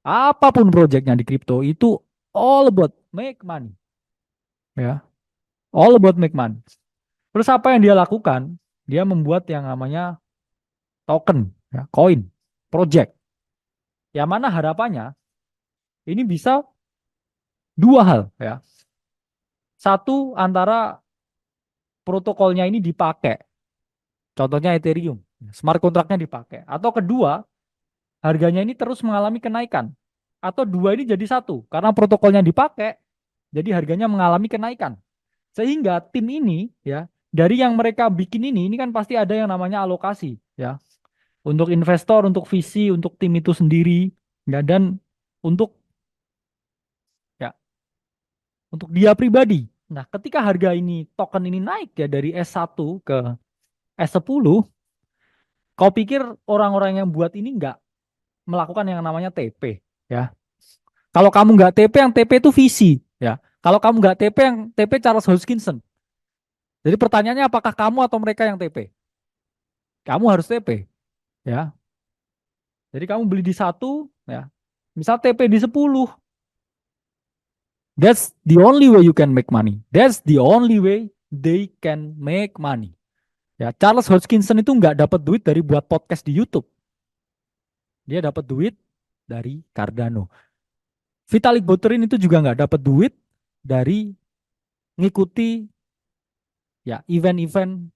apapun projectnya di kripto itu all about make money ya, all about make money. Terus apa yang dia lakukan? Dia membuat yang namanya token ya, koin project. Yang mana harapannya ini bisa dua hal ya. Satu, antara protokolnya ini dipakai, contohnya Ethereum, smart kontraknya dipakai. Atau kedua, harganya ini terus mengalami kenaikan. Atau dua ini jadi satu, karena protokolnya dipakai, jadi harganya mengalami kenaikan. Sehingga tim ini ya, dari yang mereka bikin ini kan pasti ada yang namanya alokasi ya. Untuk investor, untuk visi, untuk tim itu sendiri, ya, dan untuk ya, untuk dia pribadi. Nah, ketika harga ini token ini naik ya dari S1 ke S10, kau pikir orang-orang yang buat ini nggak melakukan yang namanya TP ya. Kalau kamu nggak TP, yang TP itu visi ya. Kalau kamu nggak TP, yang TP Charles Hoskinson. Jadi pertanyaannya apakah kamu atau mereka yang TP? Kamu harus TP ya. Jadi kamu beli di satu ya. Misal TP di 10. That's the only way you can make money. That's the only way they can make money. Ya, Charles Hoskinson itu nggak dapat duit dari buat podcast di YouTube. Dia dapat duit dari Cardano. Vitalik Buterin itu juga nggak dapat duit dari ngikuti ya event-event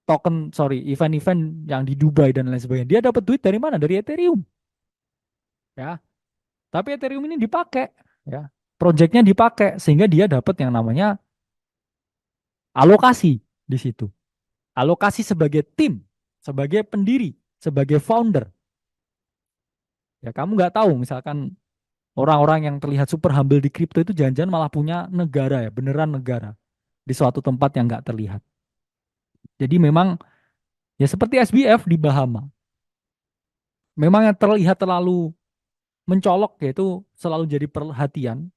token, sorry, event-event yang di Dubai dan lain sebagainya. Dia dapat duit dari mana? Dari Ethereum. Ya, tapi Ethereum ini dipakai, ya, projectnya dipakai sehingga dia dapat yang namanya alokasi di situ. Alokasi sebagai tim, sebagai pendiri, sebagai founder. Ya, kamu nggak tahu misalkan orang-orang yang terlihat super humble di kripto itu jangan-jangan malah punya negara ya, beneran negara di suatu tempat yang nggak terlihat. Jadi memang ya seperti SBF di Bahama. Memang yang terlihat terlalu mencolok yaitu selalu jadi perhatian.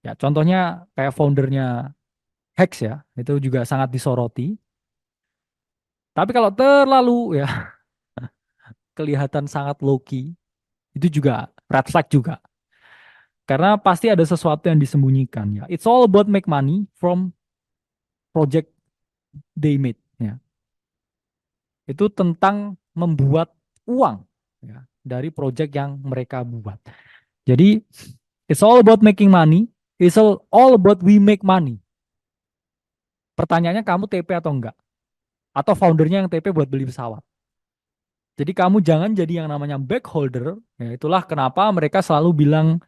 Ya, contohnya kayak foundernya Hex ya, itu juga sangat disoroti. Tapi kalau terlalu ya kelihatan sangat low key, itu juga red flag juga. Karena pasti ada sesuatu yang disembunyikan ya. It's all about make money from project they made ya. Itu tentang membuat uang ya dari project yang mereka buat. Jadi it's all about making money, it's all about we make money. Pertanyaannya kamu TP atau enggak? Atau foundernya yang TP buat beli pesawat. Jadi kamu jangan jadi yang namanya backholder. Ya, itulah kenapa mereka selalu bilang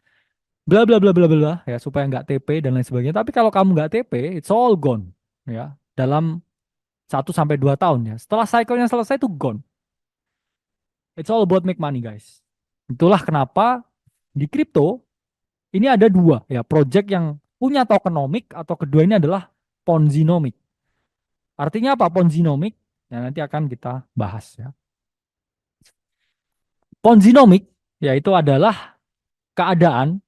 bla bla bla bla bla ya supaya nggak TP dan lain sebagainya. Tapi kalau kamu nggak TP, it's all gone ya dalam 1 sampai 2 tahun ya. Setelah cycle-nya selesai itu gone. It's all about make money guys. Itulah kenapa di kripto ini ada dua ya project yang punya tokenomic atau kedua ini adalah Ponzinomic. Artinya apa Ponzinomic? Ya nanti akan kita bahas ya. Ponzinomic yaitu adalah keadaan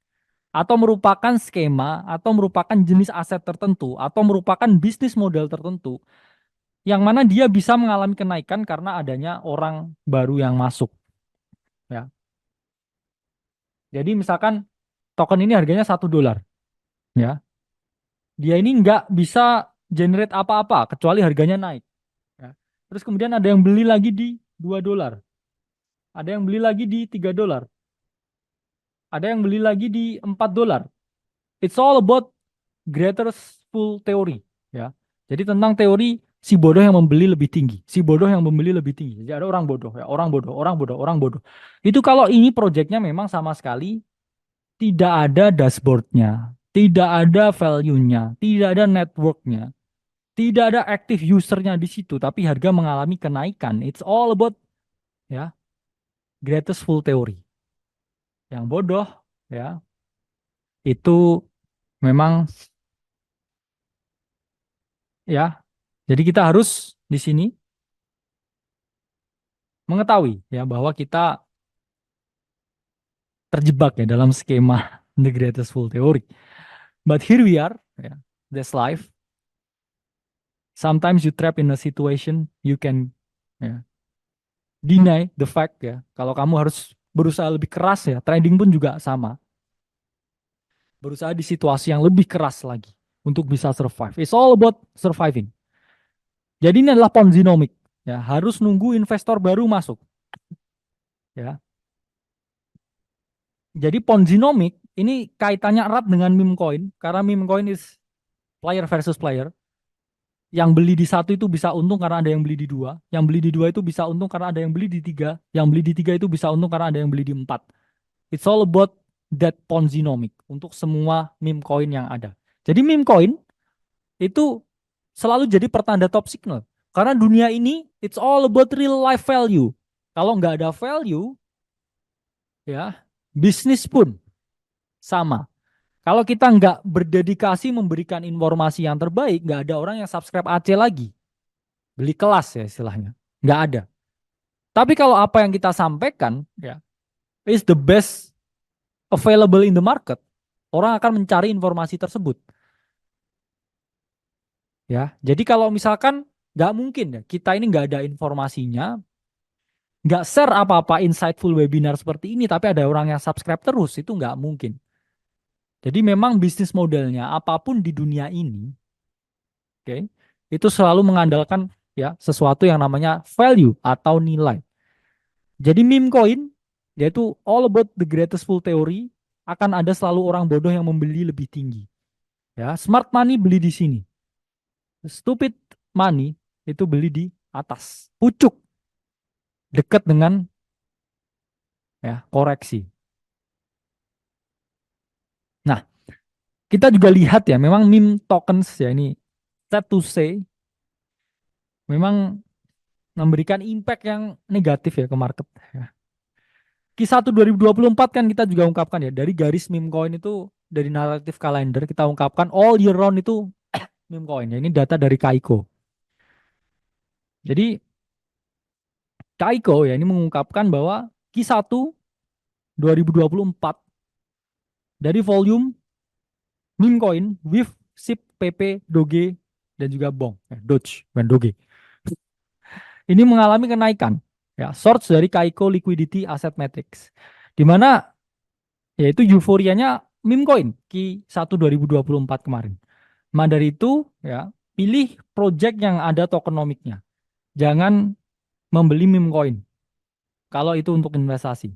atau merupakan skema atau merupakan jenis aset tertentu atau merupakan bisnis model tertentu yang mana dia bisa mengalami kenaikan karena adanya orang baru yang masuk ya. Jadi misalkan token ini harganya $1 ya. Dia ini nggak bisa generate apa-apa kecuali harganya naik ya. Terus kemudian ada yang beli lagi di $2. Ada yang beli lagi di $3. Ada yang beli lagi di $4. It's all about Greater-full theory ya. Jadi tentang teori si bodoh yang membeli lebih tinggi, si bodoh yang membeli lebih tinggi. Jadi ada orang bodoh ya, orang bodoh, orang bodoh, orang bodoh. Itu kalau ini proyeknya memang sama sekali tidak ada dashboardnya, tidak ada value-nya, tidak ada network-nya, tidak ada active user-nya di situ, tapi harga mengalami kenaikan. It's all about ya greatest full theory. Yang bodoh ya itu memang ya. Jadi kita harus di sini mengetahui ya bahwa kita terjebak ya dalam skema the greatest full theory. But here we are, ya, that's life. Sometimes you trap in a situation you can ya, deny the fact ya. Kalau kamu harus berusaha lebih keras ya, trading pun juga sama. Berusaha di situasi yang lebih keras lagi untuk bisa survive. It's all about surviving. Jadi ini adalah Ponzinomic ya, harus nunggu investor baru masuk ya. Jadi Ponzinomic ini kaitannya erat dengan meme coin karena meme coin is player versus player. Yang beli di satu itu bisa untung karena ada yang beli di dua. Yang beli di dua itu bisa untung karena ada yang beli di tiga. Yang beli di tiga itu bisa untung karena ada yang beli di empat. It's all about that Ponzinomic untuk semua meme coin yang ada. Jadi meme coin itu selalu jadi pertanda top signal. Karena dunia ini it's all about real life value. Kalau nggak ada value, ya bisnis pun sama. Kalau kita nggak berdedikasi memberikan informasi yang terbaik, nggak ada orang yang subscribe AC lagi. Beli kelas ya istilahnya. Nggak ada. Tapi kalau apa yang kita sampaikan ya is the best available in the market, orang akan mencari informasi tersebut. Ya, jadi kalau misalkan nggak mungkin ya kita ini nggak ada informasinya, nggak share apa-apa insightful webinar seperti ini, tapi ada orang yang subscribe terus itu nggak mungkin. Jadi memang bisnis modelnya apapun di dunia ini, oke, itu selalu mengandalkan ya sesuatu yang namanya value atau nilai. Jadi meme coin yaitu all about the greatest full theory akan ada selalu orang bodoh yang membeli lebih tinggi. Ya, smart money beli di sini. Stupid money itu beli di atas. Pucuk dekat dengan ya koreksi. Nah, kita juga lihat ya memang meme tokens ya ini sad to say memang memberikan impact yang negatif ya ke market. Ya. Q1 2024 kan kita juga ungkapkan ya dari garis meme coin itu dari naratif kalender kita ungkapkan all year round itu meme coin ya ini data dari Kaiko. Jadi Kaiko ya ini mengungkapkan bahwa Q1 2024 dari volume meme coin with SIP, PP, Doge dan juga Bong, Doge, dan Doge. Ini mengalami kenaikan ya source dari Kaiko Liquidity Asset Metrics di mana yaitu euforianya meme coin Q1 2024 kemarin. Maka dari itu ya, pilih project yang ada tokenomiknya. Jangan membeli meme coin kalau itu untuk investasi.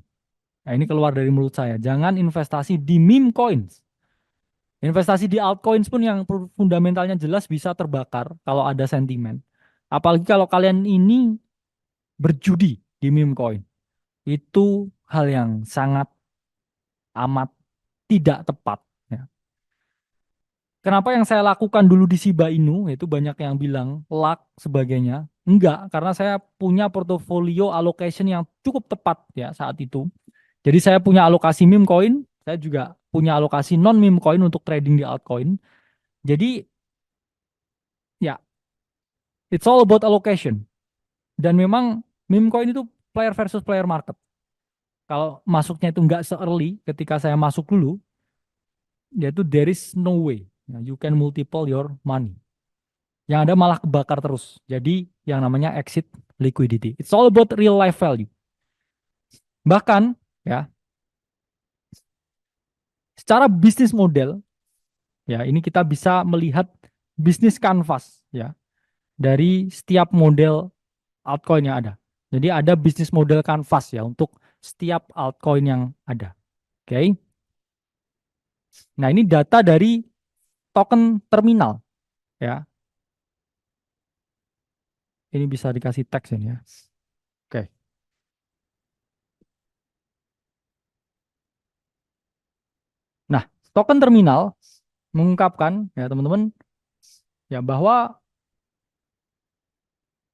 Nah, ini keluar dari mulut saya. Jangan investasi di meme coins. Investasi di altcoins pun yang fundamentalnya jelas bisa terbakar kalau ada sentimen. Apalagi kalau kalian ini berjudi di meme coin. Itu hal yang sangat amat tidak tepat. Ya. Kenapa yang saya lakukan dulu di Shiba Inu, itu banyak yang bilang luck sebagainya. Enggak, karena saya punya portofolio allocation yang cukup tepat ya saat itu. Jadi saya punya alokasi meme coin, saya juga punya alokasi non meme coin untuk trading di altcoin. Jadi ya, it's all about allocation. Dan memang meme coin itu player versus player market. Kalau masuknya itu enggak se-early ketika saya masuk dulu, yaitu there is no way ya, you can multiple your money. Yang ada malah kebakar terus. Jadi yang namanya exit liquidity. It's all about real life value. Bahkan ya, secara bisnis model ya, ini kita bisa melihat bisnis canvas ya dari setiap model altcoin yang ada. Jadi ada bisnis model canvas ya untuk setiap altcoin yang ada. Oke. Okay? Nah, ini data dari token terminal ya. Ini bisa dikasih teks ini ya. Oke. Okay. Nah, token terminal mengungkapkan ya teman-teman ya bahwa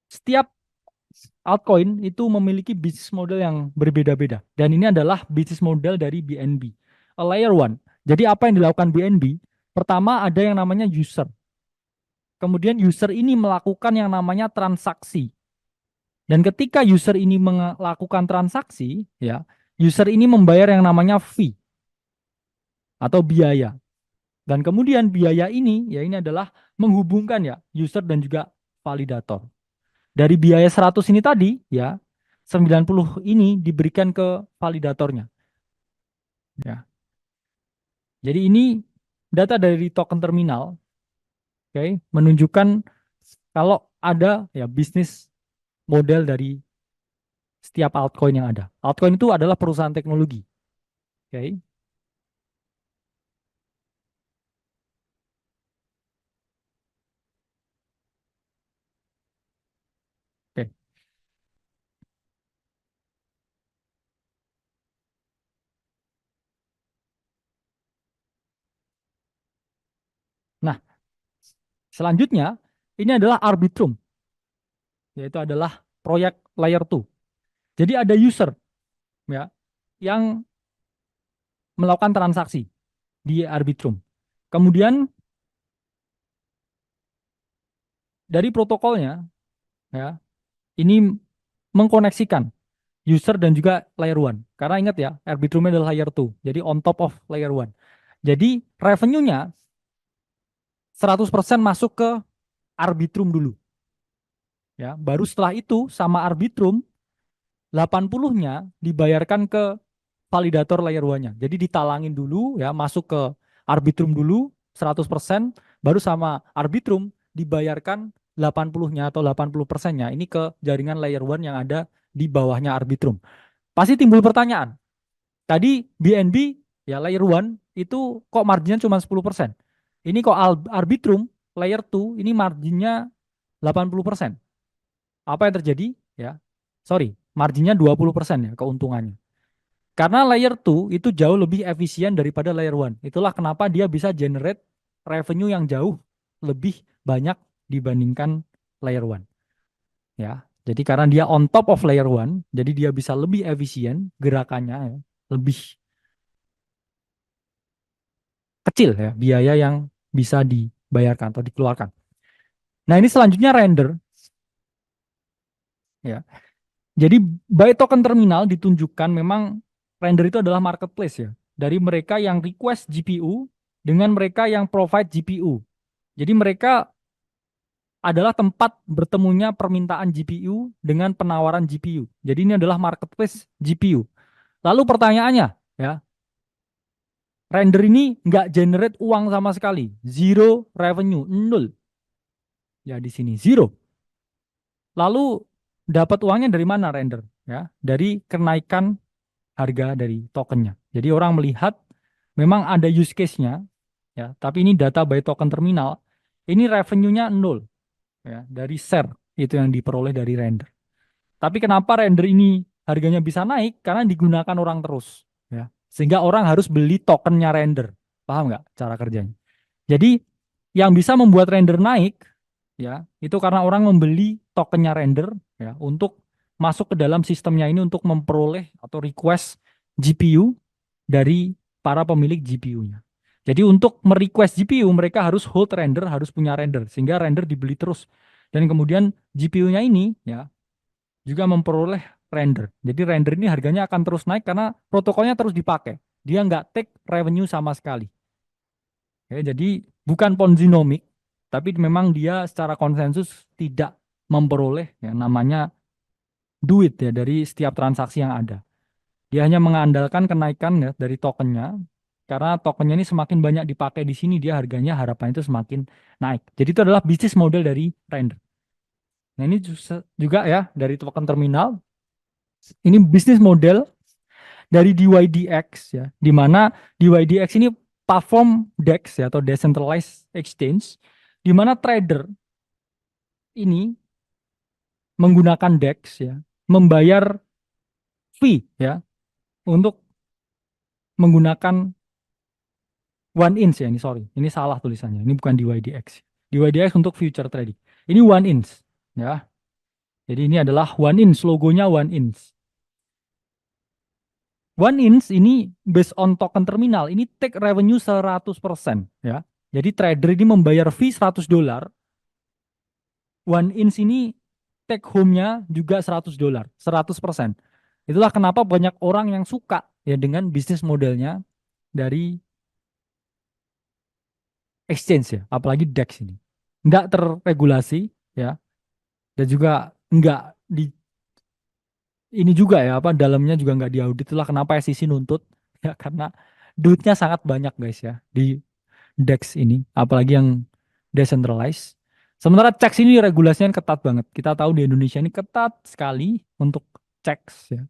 setiap altcoin itu memiliki bisnis model yang berbeda-beda. Dan ini adalah bisnis model dari BNB. A layer one. Jadi apa yang dilakukan BNB? Pertama ada yang namanya user. Kemudian user ini melakukan yang namanya transaksi. Dan ketika user ini melakukan transaksi, ya, user ini membayar yang namanya fee atau biaya. Dan kemudian biaya ini, ya ini adalah menghubungkan ya user dan juga validator. Dari biaya 100 ini tadi, ya 90 ini diberikan ke validatornya. Ya. Jadi ini data dari token terminal, okay, menunjukkan kalau ada ya bisnis model dari setiap altcoin yang ada. Altcoin itu adalah perusahaan teknologi. Oke. Okay. Oke. Okay. Nah, selanjutnya ini adalah Arbitrum, yaitu adalah proyek layer 2. Jadi ada user ya yang melakukan transaksi di Arbitrum. Kemudian dari protokolnya ya ini mengkoneksikan user dan juga layer 1. Karena ingat ya, Arbitrum adalah layer 2. Jadi on top of layer 1. Jadi revenue-nya 100% masuk ke Arbitrum dulu. Ya, baru setelah itu sama Arbitrum 80-nya dibayarkan ke validator layer 1-nya. Jadi ditalangin dulu ya, masuk ke Arbitrum dulu 100%, baru sama Arbitrum dibayarkan 80-nya atau 80%-nya ini ke jaringan layer 1 yang ada di bawahnya Arbitrum. Pasti timbul pertanyaan. Tadi BNB ya layer 1 itu kok marginnya cuma 10%. Ini kok Arbitrum layer 2 ini marginnya 80%. Apa yang terjadi? Ya, sorry, marginnya 20% ya keuntungannya. Karena layer 2 itu jauh lebih efisien daripada layer 1. Itulah kenapa dia bisa generate revenue yang jauh lebih banyak dibandingkan layer 1. Ya, jadi karena dia on top of layer 1, jadi dia bisa lebih efisien gerakannya ya, lebih kecil ya biaya yang bisa dibayarkan atau dikeluarkan. Nah, ini selanjutnya render ya. Jadi by token terminal ditunjukkan memang render itu adalah marketplace ya. Dari mereka yang request GPU dengan mereka yang provide GPU. Jadi mereka adalah tempat bertemunya permintaan GPU dengan penawaran GPU. Jadi ini adalah marketplace GPU. Lalu pertanyaannya ya, Render ini nggak generate uang sama sekali, zero revenue, nol. Ya di sini zero. Lalu dapat uangnya dari mana render? Ya, dari kenaikan harga dari tokennya. Jadi orang melihat memang ada use case-nya, ya, tapi ini data by token terminal, ini revenue-nya nol, ya, dari share itu yang diperoleh dari render. Tapi kenapa render ini harganya bisa naik? Karena digunakan orang terus, ya, sehingga orang harus beli tokennya render. Paham nggak cara kerjanya? Jadi yang bisa membuat render naik, ya, itu karena orang membeli tokennya render, ya, untuk masuk ke dalam sistemnya ini untuk memperoleh atau request GPU dari para pemilik GPU-nya. Jadi untuk merequest GPU mereka harus hold render, harus punya render sehingga render dibeli terus. Dan kemudian GPU-nya ini, ya, juga memperoleh render. Jadi render ini harganya akan terus naik karena protokolnya terus dipakai. Dia nggak take revenue sama sekali. Ya, jadi bukan ponzinomic, tapi memang dia secara konsensus tidak memperoleh yang namanya duit ya dari setiap transaksi yang ada. Dia hanya mengandalkan kenaikan ya dari tokennya, karena tokennya ini semakin banyak dipakai di sini, dia harganya harapan itu semakin naik. Jadi itu adalah bisnis model dari render. Nah ini juga ya dari token terminal, ini bisnis model dari DYDX ya, di mana DYDX ini platform DEX ya atau decentralized exchange, di mana trader ini menggunakan DEX ya, membayar fee ya untuk menggunakan one inch ya, ini sorry, ini salah tulisannya, ini bukan DYDX. DYDX untuk future trading. Ini one inch ya. Jadi ini adalah one inch, logonya one inch. One inch ini based on token terminal, ini take revenue 100% ya. Jadi trader ini membayar fee $100, one inch ini take home-nya juga $100, 100%. Itulah kenapa banyak orang yang suka ya dengan bisnis modelnya dari exchange ya, apalagi DEX ini. Nggak terregulasi ya, dan juga nggak di ini juga ya, apa dalamnya juga nggak diaudit. Itulah kenapa SEC nuntut ya, karena duitnya sangat banyak guys ya di DEX ini, apalagi yang decentralized. Sementara checks ini regulasinya ketat banget. Kita tahu di Indonesia ini ketat sekali untuk checks ya.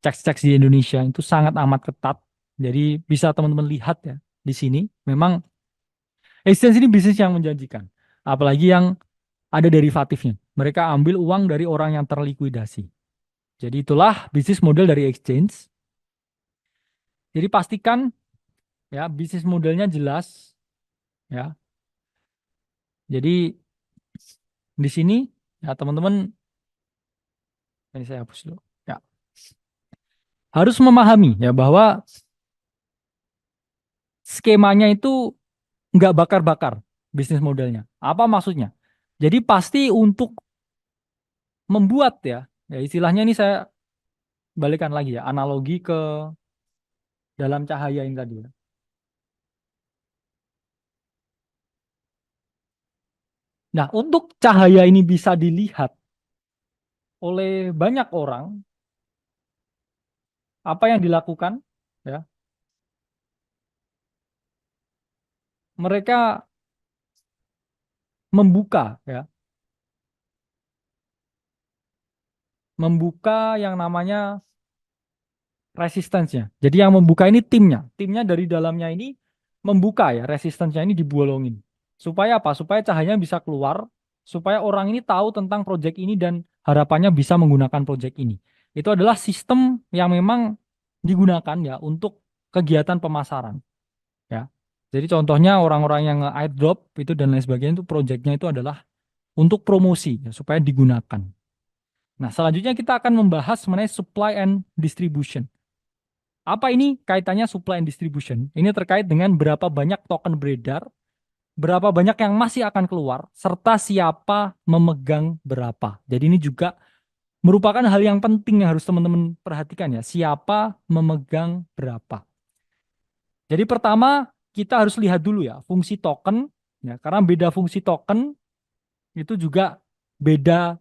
Checks-checks di Indonesia itu sangat amat ketat. Jadi bisa teman-teman lihat ya di sini. Memang exchange ini bisnis yang menjanjikan. Apalagi yang ada derivatifnya. Mereka ambil uang dari orang yang terlikuidasi. Jadi itulah bisnis model dari exchange. Jadi pastikan ya bisnis modelnya jelas ya. Jadi di sini ya teman-teman, ini saya hapus dulu. Ya, harus memahami ya bahwa skemanya itu nggak bakar-bakar bisnis modelnya. Apa maksudnya? Jadi pasti untuk membuat ya istilahnya ini saya balikan lagi ya, analogi ke dalam cahaya ini tadi ya. Nah, untuk cahaya ini bisa dilihat oleh banyak orang, apa yang dilakukan ya? Mereka membuka ya, membuka yang namanya resistance-nya. Jadi yang membuka ini timnya. Timnya dari dalamnya ini membuka ya, resistance-nya ini dibolongin. Supaya apa? Supaya cahayanya bisa keluar, supaya orang ini tahu tentang proyek ini dan harapannya bisa menggunakan proyek ini. Itu adalah sistem yang memang digunakan ya untuk kegiatan pemasaran ya. Jadi contohnya orang-orang yang airdrop itu dan lain sebagainya itu proyeknya itu adalah untuk promosi ya, supaya digunakan. Nah, selanjutnya kita akan membahas mengenai supply and distribution. Apa ini kaitannya supply and distribution? Ini terkait dengan berapa banyak token beredar, berapa banyak yang masih akan keluar, serta siapa memegang berapa. Jadi ini juga merupakan hal yang penting yang harus teman-teman perhatikan ya. Siapa memegang berapa. Jadi pertama kita harus lihat dulu ya fungsi token, ya karena beda fungsi token itu juga beda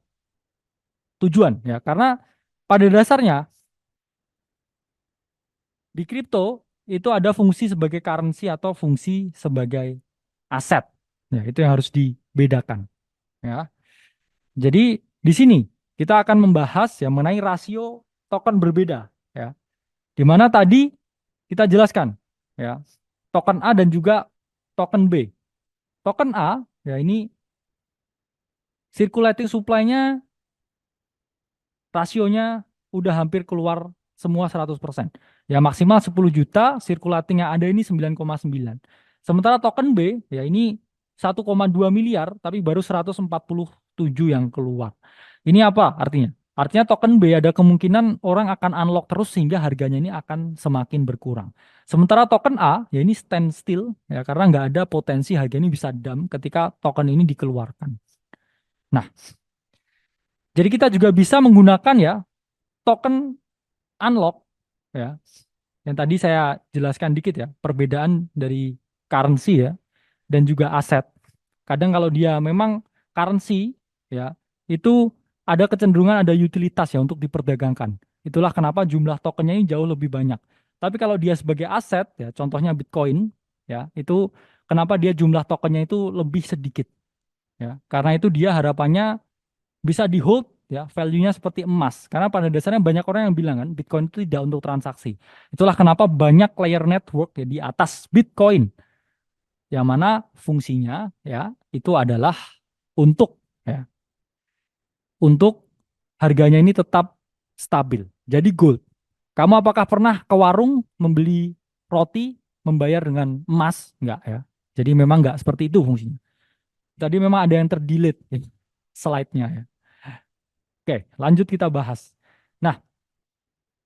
tujuan ya. Karena pada dasarnya di kripto itu ada fungsi sebagai currency atau fungsi sebagai aset. Ya, itu yang harus dibedakan. Ya. Jadi di sini kita akan membahas ya mengenai rasio token berbeda. Ya, di mana tadi kita jelaskan ya token A dan juga token B. Token A ya ini circulating supply-nya rasionya udah hampir keluar semua 100%. Ya maksimal 10 juta, circulating yang ada ini 9,9. Sementara token B, ya ini 1,2 miliar, tapi baru 147 yang keluar. Ini apa artinya? Artinya token B ada kemungkinan orang akan unlock terus sehingga harganya ini akan semakin berkurang. Sementara token A, ya ini standstill, ya karena nggak ada potensi harga ini bisa dump ketika token ini dikeluarkan. Nah, jadi kita juga bisa menggunakan ya token unlock ya. Yang tadi saya jelaskan dikit ya, perbedaan dari currency ya dan juga aset. Kadang kalau dia memang currency ya, itu ada kecenderungan ada utilitas ya untuk diperdagangkan. Itulah kenapa jumlah tokennya ini jauh lebih banyak. Tapi kalau dia sebagai aset ya, contohnya Bitcoin ya, itu kenapa dia jumlah tokennya itu lebih sedikit ya. Karena itu dia harapannya bisa di hold ya value-nya seperti emas karena pada dasarnya banyak orang yang bilang kan Bitcoin itu tidak untuk transaksi. Itulah kenapa banyak layer network ya di atas Bitcoin yang mana fungsinya ya itu adalah untuk ya untuk harganya ini tetap stabil. Jadi gold. Kamu apakah pernah ke warung membeli roti membayar dengan emas? Enggak ya. Jadi memang enggak seperti itu fungsinya. Tadi memang ada yang terdelete ya, slide-nya ya. Oke, lanjut kita bahas. Nah,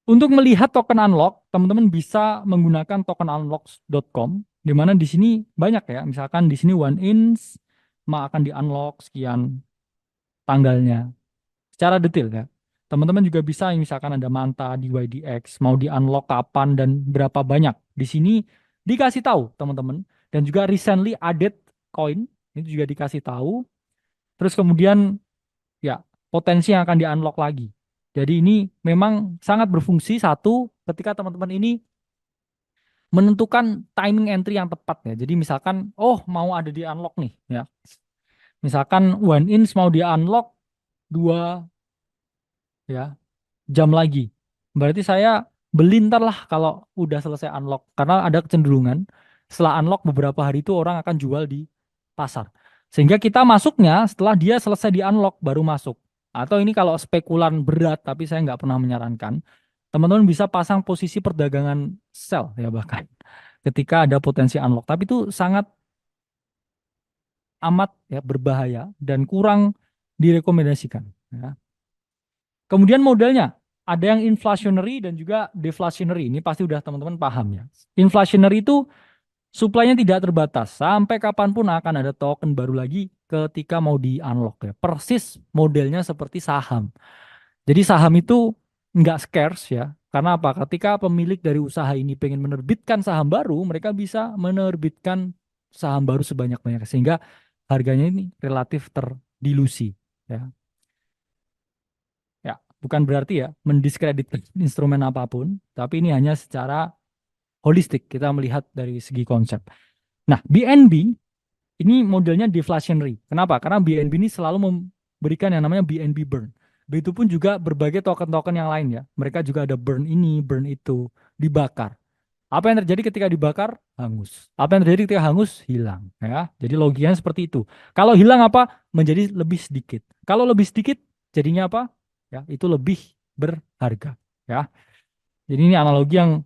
untuk melihat token unlock, teman-teman bisa menggunakan tokenunlocks.com, di mana di sini banyak ya. Misalkan di sini one inch, akan di unlock sekian tanggalnya. Secara detail ya. Teman-teman juga bisa misalkan ada Manta di YDX, mau di unlock kapan dan berapa banyak. Di sini dikasih tahu teman-teman. Dan juga recently added coin, itu juga dikasih tahu. Terus kemudian ya potensi yang akan di-unlock lagi. Jadi ini memang sangat berfungsi satu ketika teman-teman ini menentukan timing entry yang tepat ya. Jadi misalkan oh mau ada di unlock nih ya. Misalkan one inch mau di unlock 2 ya jam lagi. Berarti saya beli ntar lah kalau udah selesai unlock karena ada kecenderungan setelah unlock beberapa hari itu orang akan jual di pasar. Sehingga kita masuknya setelah dia selesai di unlock baru masuk. Atau ini kalau spekulan berat tapi saya nggak pernah menyarankan, teman-teman bisa pasang posisi perdagangan sell ya bahkan ketika ada potensi unlock. Tapi itu sangat amat ya berbahaya dan kurang direkomendasikan. Ya. Kemudian modelnya ada yang inflationary dan juga deflationary. Ini pasti udah teman-teman paham ya. Inflationary itu supply-nya tidak terbatas. Sampai kapanpun akan ada token baru lagi ketika mau di-unlock ya. Persis modelnya seperti saham. Jadi saham itu nggak scarce ya. Karena apa? Ketika pemilik dari usaha ini pengen menerbitkan saham baru, mereka bisa menerbitkan saham baru sebanyak-banyaknya. Sehingga harganya ini relatif terdilusi. Ya. Ya, bukan berarti ya mendiskreditkan instrumen apapun, tapi ini hanya secara holistik kita melihat dari segi konsep. Nah, BNB ini modelnya deflationary. Kenapa? Karena BNB ini selalu memberikan yang namanya BNB burn. Begitupun juga berbagai token-token yang lain ya. Mereka juga ada burn ini, burn itu, dibakar. Apa yang terjadi ketika dibakar? Hangus. Apa yang terjadi ketika hangus? Hilang. Ya. Jadi logikanya seperti itu. Kalau hilang apa? Menjadi lebih sedikit. Kalau lebih sedikit, jadinya apa? Ya, itu lebih berharga. Ya. Jadi ini analogi yang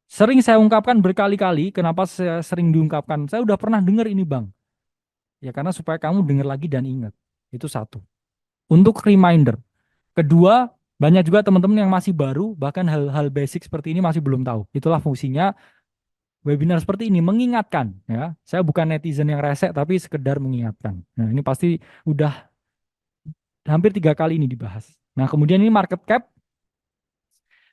sering saya ungkapkan berkali-kali. Kenapa saya sering diungkapkan? Saya udah pernah dengar ini, Bang. Ya karena supaya kamu dengar lagi dan ingat. Itu satu. Untuk reminder. Kedua, banyak juga teman-teman yang masih baru, bahkan hal-hal basic seperti ini masih belum tahu. Itulah fungsinya webinar seperti ini, mengingatkan. Ya, saya bukan netizen yang rese, tapi sekedar mengingatkan. Nah, ini pasti udah hampir 3 kali ini dibahas. Nah, kemudian ini market cap.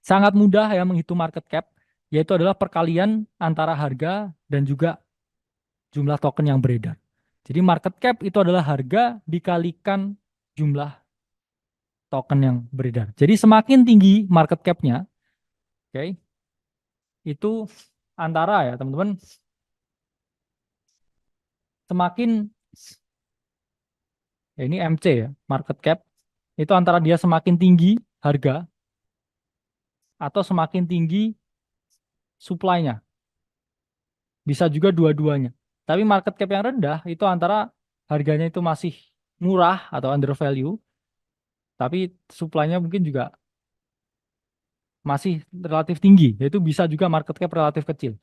Sangat mudah ya menghitung market cap, yaitu adalah perkalian antara harga dan juga jumlah token yang beredar. Jadi market cap itu adalah harga dikalikan jumlah token yang beredar. Jadi semakin tinggi market cap-nya, oke, itu antara ya teman-teman, semakin ya ini MC ya, market cap, itu antara dia semakin tinggi harga atau semakin tinggi supply-nya. Bisa juga dua-duanya. Tapi market cap yang rendah itu antara harganya itu masih murah atau under value, tapi supply-nya mungkin juga masih relatif tinggi, yaitu bisa juga market cap relatif kecil.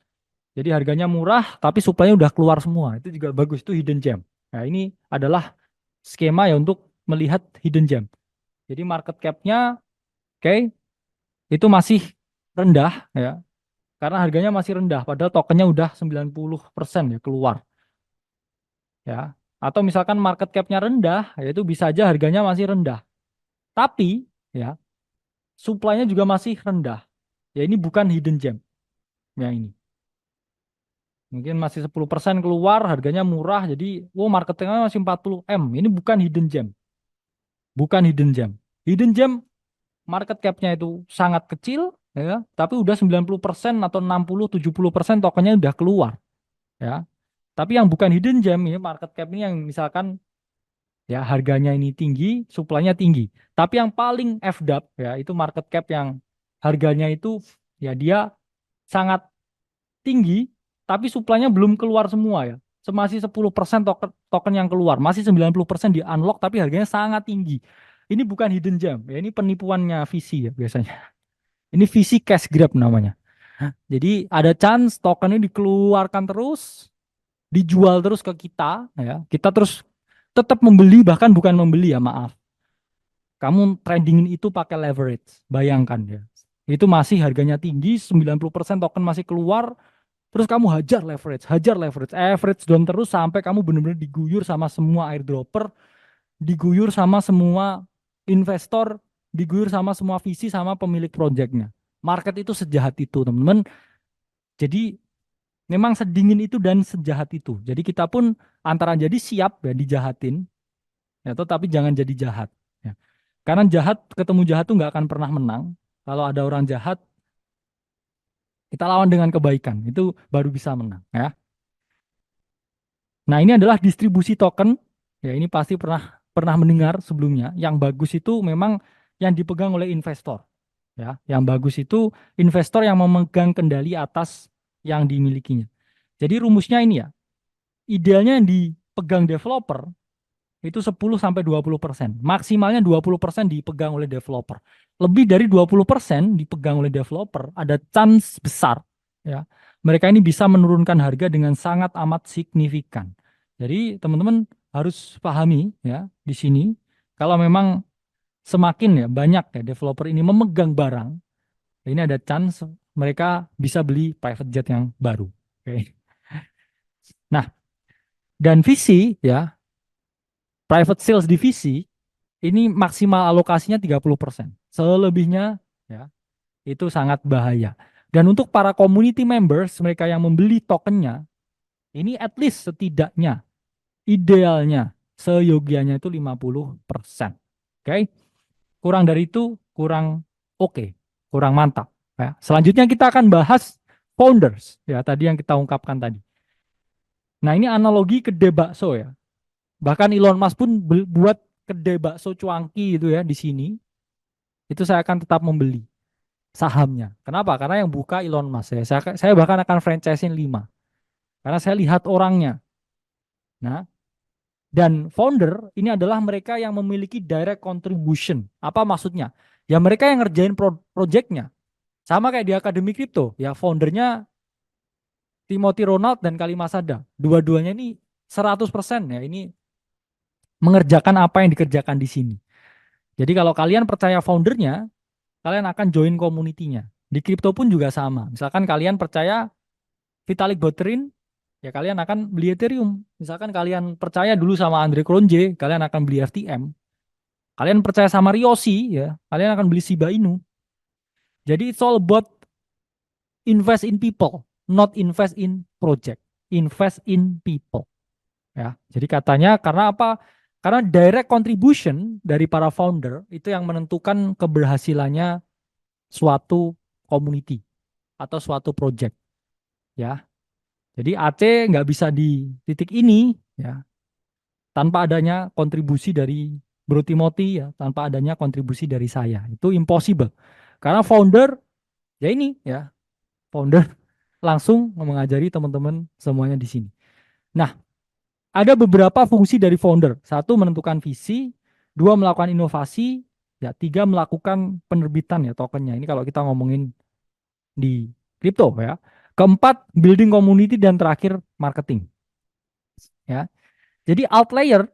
Jadi harganya murah, tapi supply-nya udah keluar semua. Itu juga bagus, itu hidden gem. Nah, ini adalah skema ya untuk melihat hidden gem. Jadi market cap-nya, oke, itu masih rendah ya, karena harganya masih rendah, padahal tokennya udah 90% ya keluar ya. Atau misalkan market cap-nya rendah, yaitu bisa aja harganya masih rendah. Tapi ya, supply-nya juga masih rendah. Ya ini bukan hidden gem yang ini. Mungkin masih 10% keluar, harganya murah, jadi wow marketingnya masih 40 M. Ini bukan hidden gem. Bukan hidden gem. Hidden gem market cap-nya itu sangat kecil, ya, tapi udah 90% atau 60-70% tokennya udah keluar. Ya. Tapi yang bukan hidden gem ini market cap ini yang misalkan ya harganya ini tinggi, supply-nya tinggi. Tapi yang paling FDAP ya itu market cap yang harganya itu ya dia sangat tinggi, tapi supply-nya belum keluar semua ya. Masih 10% token, token yang keluar, masih 90% di unlock tapi harganya sangat tinggi. Ini bukan hidden gem, ya ini penipuannya VC ya biasanya. Ini VC cash grab namanya. Jadi ada chance token ini dikeluarkan terus, dijual terus ke kita, ya. Kita terus tetap membeli, bahkan bukan membeli ya, maaf. Kamu tradingin itu pakai leverage, bayangkan ya. Itu masih harganya tinggi, 90% token masih keluar, terus kamu hajar leverage, average down terus sampai kamu benar-benar diguyur sama semua airdropper, diguyur sama semua investor, diguyur sama semua VC sama pemilik projectnya. Market itu sejahat itu, teman-teman. Jadi memang sedingin itu dan sejahat itu. Jadi kita pun antara jadi siap ya dijahatin, ya, tapi jangan jadi jahat. Ya. Karena jahat ketemu jahat tuh nggak akan pernah menang. Kalau ada orang jahat, kita lawan dengan kebaikan. Itu baru bisa menang. Ya. Nah, ini adalah distribusi token. Ya, ini pasti pernah pernah mendengar sebelumnya. Yang bagus itu memang yang dipegang oleh investor. Ya, yang bagus itu investor yang memegang kendali atas yang dimilikinya. Jadi rumusnya ini ya. Idealnya yang dipegang developer itu 10 sampai 20%. Maksimalnya 20% dipegang oleh developer. Lebih dari 20% dipegang oleh developer, ada chance besar ya. Mereka ini bisa menurunkan harga dengan sangat amat signifikan. Jadi teman-teman harus pahami ya di sini kalau memang semakin ya banyak ya developer ini memegang barang, ini ada chance mereka bisa beli private jet yang baru. Oke. Nah, dan visi ya, private sales divisi ini maksimal alokasinya 30%. Selebihnya ya itu sangat bahaya. Dan untuk para community members, mereka yang membeli tokennya, ini at least setidaknya, idealnya, seyogianya itu 50%. Oke, kurang dari itu kurang oke, kurang mantap. Ya. Selanjutnya kita akan bahas founders, ya tadi yang kita ungkapkan tadi. Nah ini analogi kedai bakso ya. Bahkan Elon Musk pun buat kedai bakso cuanki itu ya di sini. Itu saya akan tetap membeli sahamnya. Kenapa? Karena yang buka Elon Musk ya. Saya bahkan akan franchise-in 5. Karena saya lihat orangnya. Nah, dan founder ini adalah mereka yang memiliki direct contribution. Apa maksudnya? Ya mereka yang ngerjain projectnya. Sama kayak di Akademi Kripto. Ya foundernya Timothy Ronald dan Kali Masada. Dua-duanya ini 100% ya. Ini mengerjakan apa yang dikerjakan di sini. Jadi kalau kalian percaya foundernya, kalian akan join community-nya. Di kripto pun juga sama. Misalkan kalian percaya Vitalik Buterin, ya kalian akan beli Ethereum. Misalkan kalian percaya dulu sama Andre Kronje, kalian akan beli FTM. Kalian percaya sama Ryoshi, ya kalian akan beli Shiba Inu. Jadi it's all about invest in people, not invest in project. Invest in people. Ya, jadi katanya karena apa? Karena direct contribution dari para founder itu yang menentukan keberhasilannya suatu community. atau suatu project ya. Jadi AC nggak bisa di titik ini ya tanpa adanya kontribusi dari Bro Timothy ya, tanpa adanya kontribusi dari saya. Itu impossible. Karena founder ya ini ya, founder langsung mengajari teman-teman semuanya di sini. Nah, ada beberapa fungsi dari founder. Satu, menentukan visi. Dua, melakukan inovasi. Ya, tiga, melakukan penerbitan ya tokennya. Ini kalau kita ngomongin di kripto ya. Keempat, building community dan terakhir marketing. Ya. Jadi outlier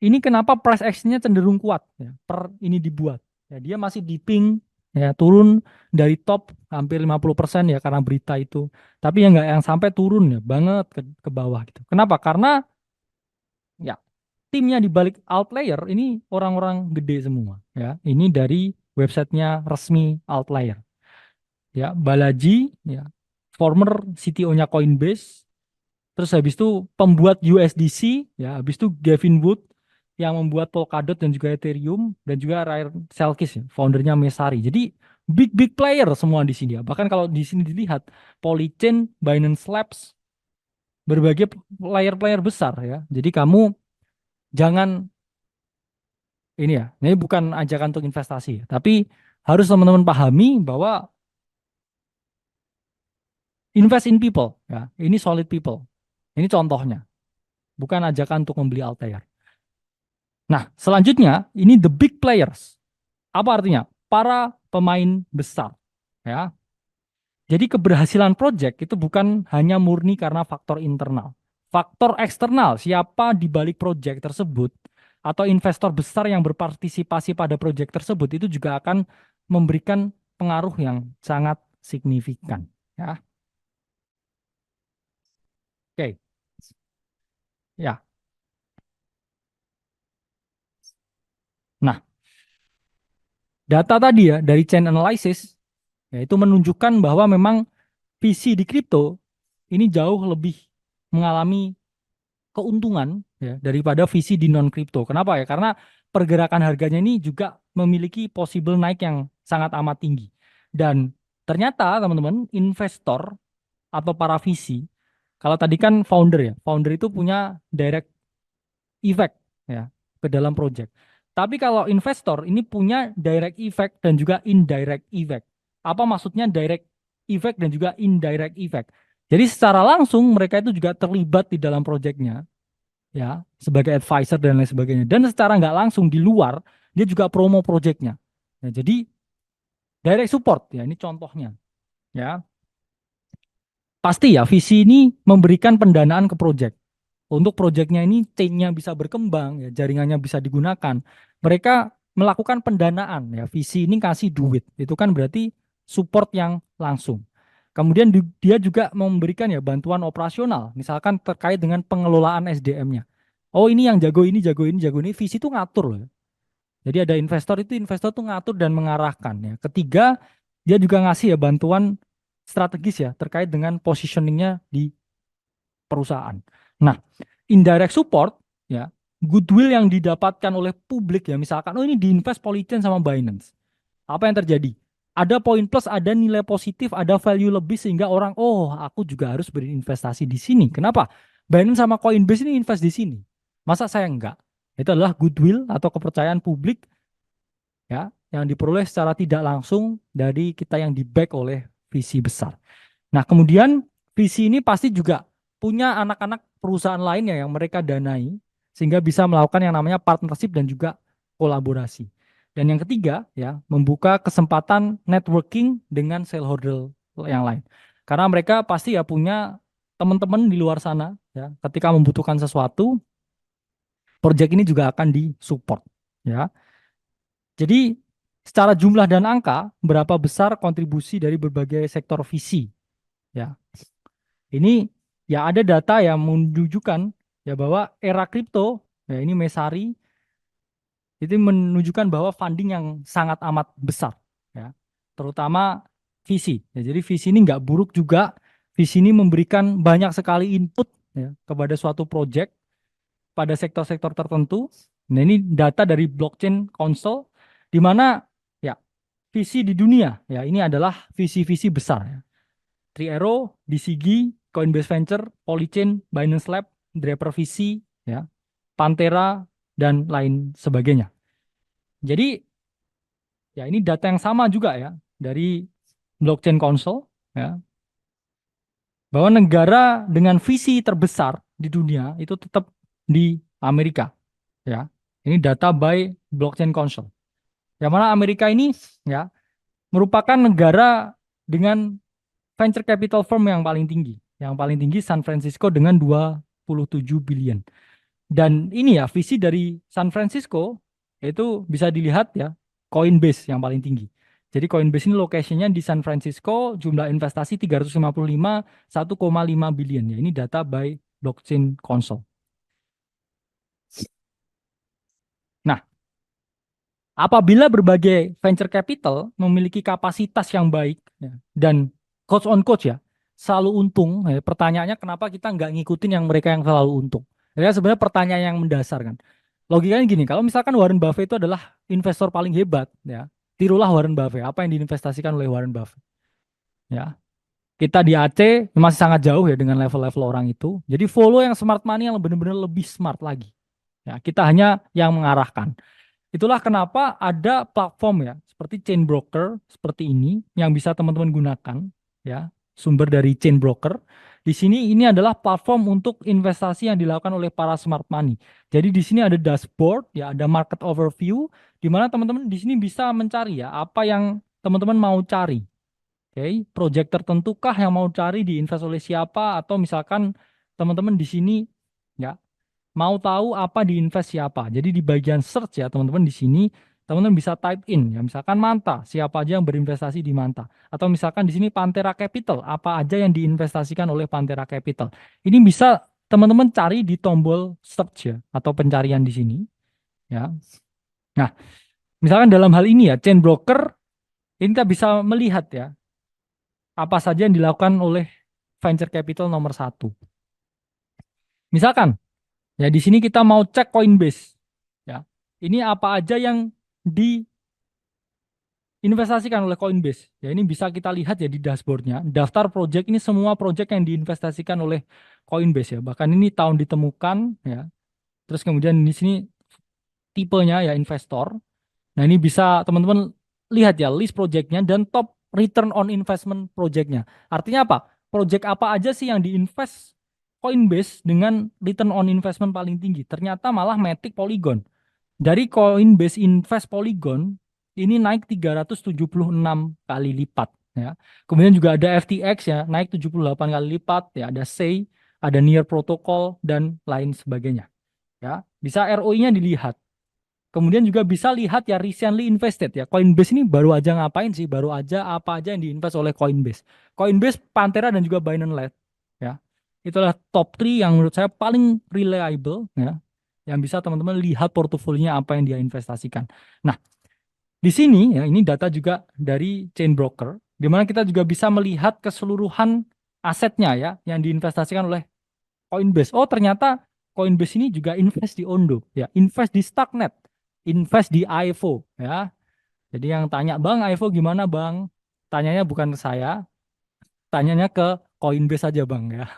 ini kenapa price action-nya cenderung kuat ya, per ini dibuat. Ya, dia masih dipping ya turun dari top hampir 50% ya karena berita itu. Tapi yang nggak yang sampai turun ya banget ke bawah gitu. Kenapa? Karena ya timnya di balik Outlier ini orang-orang gede semua ya. Ini dari websitenya resmi Outlier. Ya, Balaji ya, former CTO-nya Coinbase. Terus habis itu pembuat USDC ya, habis itu Gavin Wood yang membuat Polkadot dan juga Ethereum dan juga Ryan Selkis ya, foundernya Mesari. Jadi big player semua di sini ya. Bahkan kalau di sini dilihat Polychain, Binance Labs, berbagai player-player besar ya. Jadi kamu jangan ini ya, ini bukan ajakan untuk investasi, ya, tapi harus teman-teman pahami bahwa invest in people, ya, ini solid people. Ini contohnya, bukan ajakan untuk membeli Altair. Nah, selanjutnya ini the big players. Apa artinya? Para pemain besar, ya. Jadi keberhasilan project itu bukan hanya murni karena faktor internal. Faktor eksternal, siapa di balik project tersebut atau investor besar yang berpartisipasi pada project tersebut itu juga akan memberikan pengaruh yang sangat signifikan. Ya, oke. Ya. Nah, data tadi ya dari chain analysis ya itu menunjukkan bahwa memang visi di kripto ini jauh lebih mengalami keuntungan ya daripada visi di non kripto. Kenapa ya? Karena pergerakan harganya ini juga memiliki possible naik yang sangat amat tinggi. Dan ternyata teman-teman investor atau para visi, kalau tadi kan founder ya, founder itu punya direct effect ya ke dalam project. Tapi kalau investor ini punya direct effect dan juga indirect effect. Apa maksudnya direct effect dan juga indirect effect? Jadi secara langsung mereka itu juga terlibat di dalam projectnya ya sebagai advisor dan lain sebagainya. Dan secara nggak langsung di luar dia juga promo projectnya. Nah, jadi direct support ya ini contohnya ya. Pasti ya visi ini memberikan pendanaan ke project. Untuk projectnya ini chain-nya bisa berkembang, ya, jaringannya bisa digunakan. Mereka melakukan pendanaan, ya, visi ini kasih duit. Itu kan berarti support yang langsung. Kemudian dia juga memberikan ya bantuan operasional, misalkan terkait dengan pengelolaan SDM-nya. Oh ini yang jago ini, jago ini, jago ini, visi itu ngatur loh. Jadi ada investor itu investor tuh ngatur dan mengarahkan ya. Ketiga, dia juga ngasih ya bantuan strategis ya terkait dengan positioningnya di perusahaan. Nah, indirect support ya, goodwill yang didapatkan oleh publik ya, misalkan oh ini diinvest Polychain sama Binance. Apa yang terjadi? Ada poin plus, ada nilai positif, ada value lebih sehingga orang, oh aku juga harus berinvestasi di sini. Kenapa? Binance sama Coinbase ini invest di sini. Masa saya enggak? Itu adalah goodwill atau kepercayaan publik ya yang diperoleh secara tidak langsung dari kita yang di back oleh visi besar. Nah, kemudian visi ini pasti juga punya anak-anak perusahaan lainnya yang mereka danai sehingga bisa melakukan yang namanya partnership dan juga kolaborasi. Dan yang ketiga ya, membuka kesempatan networking dengan shareholder yang lain. Karena mereka pasti ya punya teman-teman di luar sana ya, ketika membutuhkan sesuatu, proyek ini juga akan disupport ya. Jadi secara jumlah dan angka berapa besar kontribusi dari berbagai sektor visi ya. Ini ya ada data yang menunjukkan ya bahwa era kripto ya ini Mesari itu menunjukkan bahwa funding yang sangat amat besar ya. Terutama visi. Ya, jadi visi ini nggak buruk juga. Visi ini memberikan banyak sekali input ya, kepada suatu project pada sektor-sektor tertentu. Nah, ini data dari blockchain Council di mana ya visi di dunia ya ini adalah visi-visi besar ya. Three Arrow, DCG, Coinbase Venture, Polychain, Binance Lab, Draper VC, ya, Pantera, dan lain sebagainya. Jadi ya ini data yang sama juga ya dari Blockchain Council, ya, bahwa negara dengan visi terbesar di dunia itu tetap di Amerika, ya. Ini data by Blockchain Council. Yang mana Amerika ini ya merupakan negara dengan venture capital firm yang paling tinggi. Yang paling tinggi San Francisco dengan 27 billion. Dan ini ya visi dari San Francisco itu bisa dilihat ya Coinbase yang paling tinggi. Jadi Coinbase ini lokasinya di San Francisco, jumlah investasi 355, 1,5 billion ya. Ini data by Blockchain Council. Nah, apabila berbagai venture capital memiliki kapasitas yang baik ya, dan coach on coach ya selalu untung, ya, pertanyaannya kenapa kita nggak ngikutin yang mereka yang selalu untung? Ya sebenarnya pertanyaan yang mendasar kan. Logikanya gini, kalau misalkan Warren Buffett itu adalah investor paling hebat, ya tirulah Warren Buffett. Apa yang diinvestasikan oleh Warren Buffett? Ya, kita di AC masih sangat jauh ya dengan level-level orang itu. Jadi follow yang smart money yang benar-benar lebih smart lagi. Ya, kita hanya yang mengarahkan. Itulah kenapa ada platform ya, seperti chain broker seperti ini yang bisa teman-teman gunakan ya, sumber dari chain broker. Di sini ini adalah platform untuk investasi yang dilakukan oleh para smart money. Jadi di sini ada dashboard ya, ada market overview di mana teman-teman di sini bisa mencari ya apa yang teman-teman mau cari. Oke, project tertentukah yang mau cari diinvest oleh siapa atau misalkan teman-teman di sini ya mau tahu apa di invest siapa. Jadi di bagian search ya teman-teman di sini teman-teman bisa type in ya misalkan Manta, siapa aja yang berinvestasi di Manta. Atau misalkan di sini Pantera Capital, apa aja yang diinvestasikan oleh Pantera Capital. Ini bisa teman-teman cari di tombol search ya atau pencarian di sini ya. Nah, misalkan dalam hal ini ya chain broker ini kita bisa melihat ya apa saja yang dilakukan oleh venture capital nomor satu. Misalkan ya di sini kita mau cek Coinbase. Ya. Ini apa aja yang diinvestasikan oleh Coinbase. Ya ini bisa kita lihat ya di dashboardnya. Daftar project ini semua project yang diinvestasikan oleh Coinbase ya. Bahkan ini tahun ditemukan ya. Terus kemudian di sini tipenya ya investor. Nah ini bisa teman-teman lihat ya list projectnya dan top return on investment projectnya. Artinya apa? Project apa aja sih yang diinvest Coinbase dengan return on investment paling tinggi? Ternyata malah Matic Polygon. Dari Coinbase Invest Polygon ini naik 376 kali lipat ya. Kemudian juga ada FTX ya, naik 78 kali lipat ya, ada SEI, ada Near Protocol dan lain sebagainya ya. Bisa ROI-nya dilihat. Kemudian juga bisa lihat ya recently invested ya. Coinbase ini baru aja ngapain sih? Baru aja apa aja yang diinvest oleh Coinbase. Coinbase, Pantera dan juga Binance Lab ya. Itulah top 3 yang menurut saya paling reliable ya. Yang bisa teman-teman lihat portofolionya apa yang dia investasikan. Nah, di sini ya ini data juga dari chain broker di mana kita juga bisa melihat keseluruhan asetnya ya yang diinvestasikan oleh Coinbase. Oh, ternyata Coinbase ini juga invest di Ondo, ya, invest di Starknet, invest di AIVO, ya. Jadi yang tanya, Bang, AIVO gimana, Bang? Tanyanya bukan ke saya, tanyanya ke Coinbase aja, Bang, ya.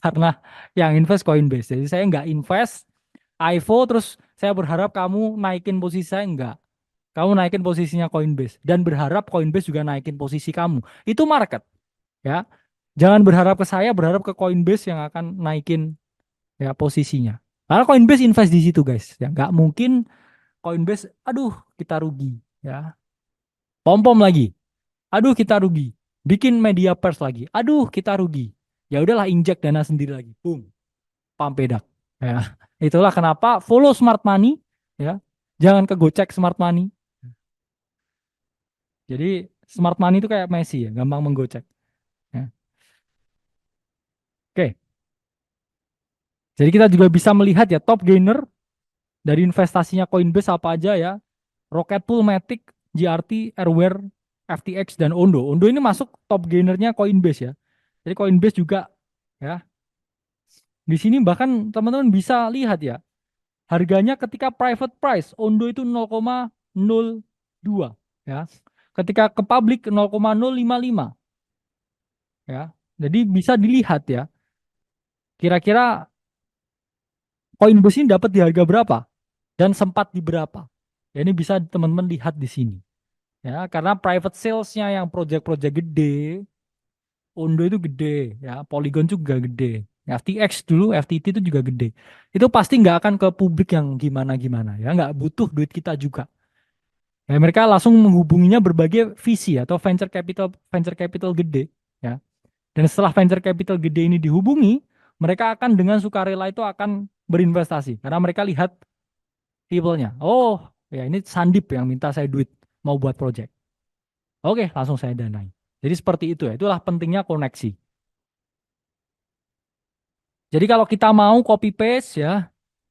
Karena yang invest Coinbase. Jadi saya nggak invest AIVO, terus saya berharap kamu naikin posisi saya, enggak. Kamu naikin posisinya Coinbase dan berharap Coinbase juga naikin posisi kamu. Itu market, ya. Jangan berharap ke saya, berharap ke Coinbase yang akan naikin ya posisinya. Karena Coinbase invest di situ guys, ya nggak mungkin Coinbase, aduh kita rugi, ya pom-pom lagi, aduh kita rugi, bikin media pers lagi, aduh kita rugi, ya udahlah injek dana sendiri lagi, boom, pampedak, ya itulah kenapa follow smart money, ya jangan kegocek smart money. Jadi smart money itu kayak Messi ya, gampang menggocek. Ya. Oke, jadi kita juga bisa melihat ya top gainer dari investasinya Coinbase apa aja ya. Rocket Pool, Matic, GRT, Airware, FTX, dan Ondo. Ondo ini masuk top gainernya Coinbase ya. Jadi Coinbase juga ya. Di sini bahkan teman-teman bisa lihat ya. Harganya ketika private price, Ondo itu 0,02 ya. Ketika ke publik 0,055 ya. Jadi bisa dilihat ya, kira-kira Coinbase ini dapat di harga berapa dan sempat di berapa. Ya, ini bisa teman-teman lihat di sini. Ya, karena private sales-nya yang project-project gede, Ondo itu gede, ya, Polygon juga gede. FTX dulu, FTT itu juga gede. Itu pasti nggak akan ke publik yang gimana-gimana, ya, nggak butuh duit kita juga. Ya, mereka langsung menghubunginya berbagai VC atau venture capital gede, ya. Dan setelah venture capital gede ini dihubungi, mereka akan dengan sukarela itu akan berinvestasi karena mereka lihat people-nya. Oh, ya ini Sandip yang minta saya duit mau buat project. Oke, langsung saya danai. Jadi seperti itu ya. Itulah pentingnya koneksi. Jadi kalau kita mau copy paste ya,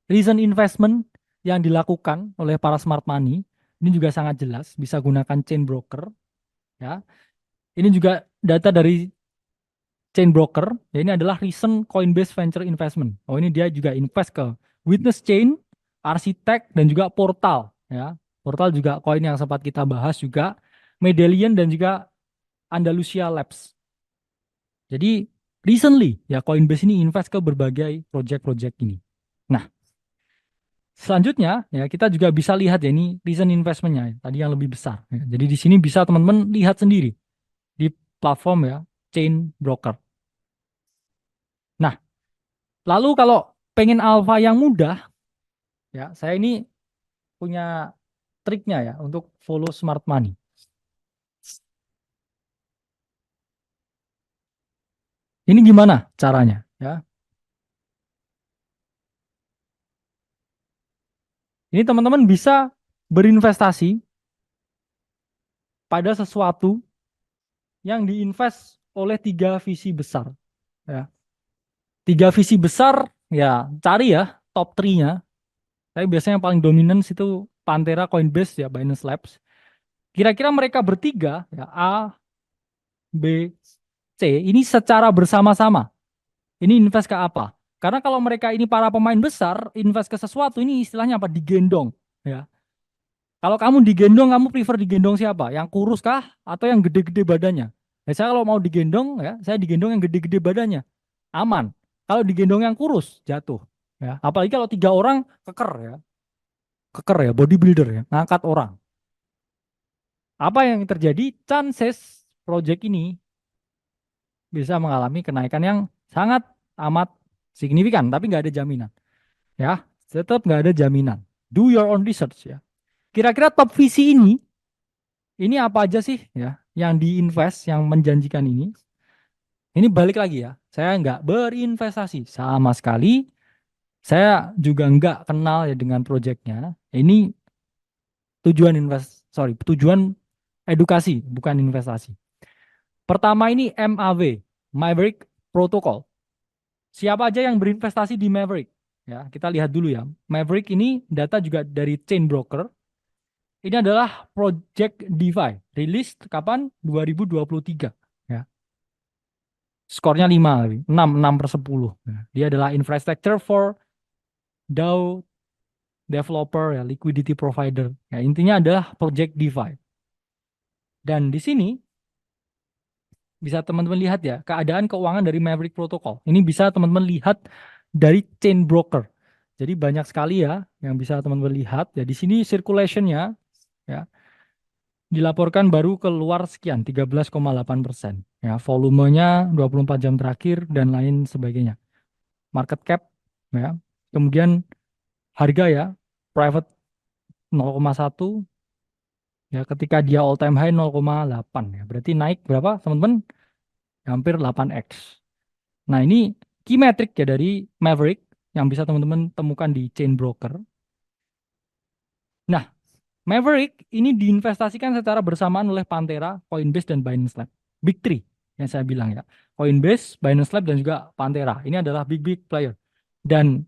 recent investment yang dilakukan oleh para smart money, ini juga sangat jelas bisa gunakan chain broker ya. Ini juga data dari chain broker. Ya, ini adalah recent Coinbase Venture Investment. Oh, ini dia juga invest ke Witness Chain, Arsitek dan juga Portal ya. Portal juga koin yang sempat kita bahas juga, Medallion dan juga Andalusia Labs. Jadi recently ya Coinbase ini invest ke berbagai project-project ini. Nah, selanjutnya ya kita juga bisa lihat ya ini recent investmentnya ya, tadi yang lebih besar. Ya. Jadi di sini bisa teman-teman lihat sendiri di platform ya chain broker. Nah, lalu kalau pengen alpha yang mudah ya saya ini punya triknya ya untuk follow smart money. Ini gimana caranya ya? Ini teman-teman bisa berinvestasi pada sesuatu yang diinvest oleh tiga visi besar. Ya. Tiga visi besar, ya cari ya top 3-nya. Tapi biasanya yang paling dominan itu Pantera, Coinbase, ya Binance Labs. Kira-kira mereka bertiga, ya A, B, C, ini secara bersama-sama. Ini invest ke apa? Karena kalau mereka ini para pemain besar, invest ke sesuatu, ini istilahnya apa? Digendong. Ya. Kalau kamu digendong, kamu prefer digendong siapa? Yang kurus kah? Atau yang gede-gede badannya? Ya, saya kalau mau digendong, ya saya digendong yang gede-gede badannya. Aman. Kalau digendong yang kurus, jatuh. Ya. Apalagi kalau 3 orang keker ya. Keker ya, bodybuilder ya, ngangkat orang. Apa yang terjadi? Chances project ini bisa mengalami kenaikan yang sangat amat signifikan, tapi nggak ada jaminan. Ya, tetap nggak ada jaminan. Do your own research ya. Kira-kira top visi ini apa aja sih ya yang diinvest, yang menjanjikan ini? Ini balik lagi ya, saya nggak berinvestasi sama sekali. Saya juga nggak kenal ya dengan proyeknya. Ini tujuan edukasi, bukan investasi. Pertama ini MAV, Maverick Protocol. Siapa aja yang berinvestasi di Maverick? Ya, kita lihat dulu ya. Maverick ini data juga dari Chain Broker. Ini adalah project DeFi, rilis kapan? 2023. Ya. Skornya 5, 6 per 10. Ya. Dia adalah infrastructure for DAO developer, ya, liquidity provider. Ya, intinya adalah project DeFi. Dan di sini bisa teman-teman lihat ya, keadaan keuangan dari Maverick Protocol. Ini bisa teman-teman lihat dari chain broker. Jadi banyak sekali ya yang bisa teman-teman lihat. Ya di sini circulation-nya ya dilaporkan baru keluar sekian 13,8%. Ya, volumenya 24 jam terakhir dan lain sebagainya. Market cap ya. Kemudian harga ya, private 0,1 ya ketika dia all time high 0,8 ya. Berarti naik berapa teman-teman? Hampir 8x. Nah, ini key metric ya dari Maverick yang bisa teman-teman temukan di chain broker. Nah, Maverick ini diinvestasikan secara bersamaan oleh Pantera, Coinbase, dan Binance Lab. Big three yang saya bilang ya. Coinbase, Binance Lab, dan juga Pantera. Ini adalah big player. Dan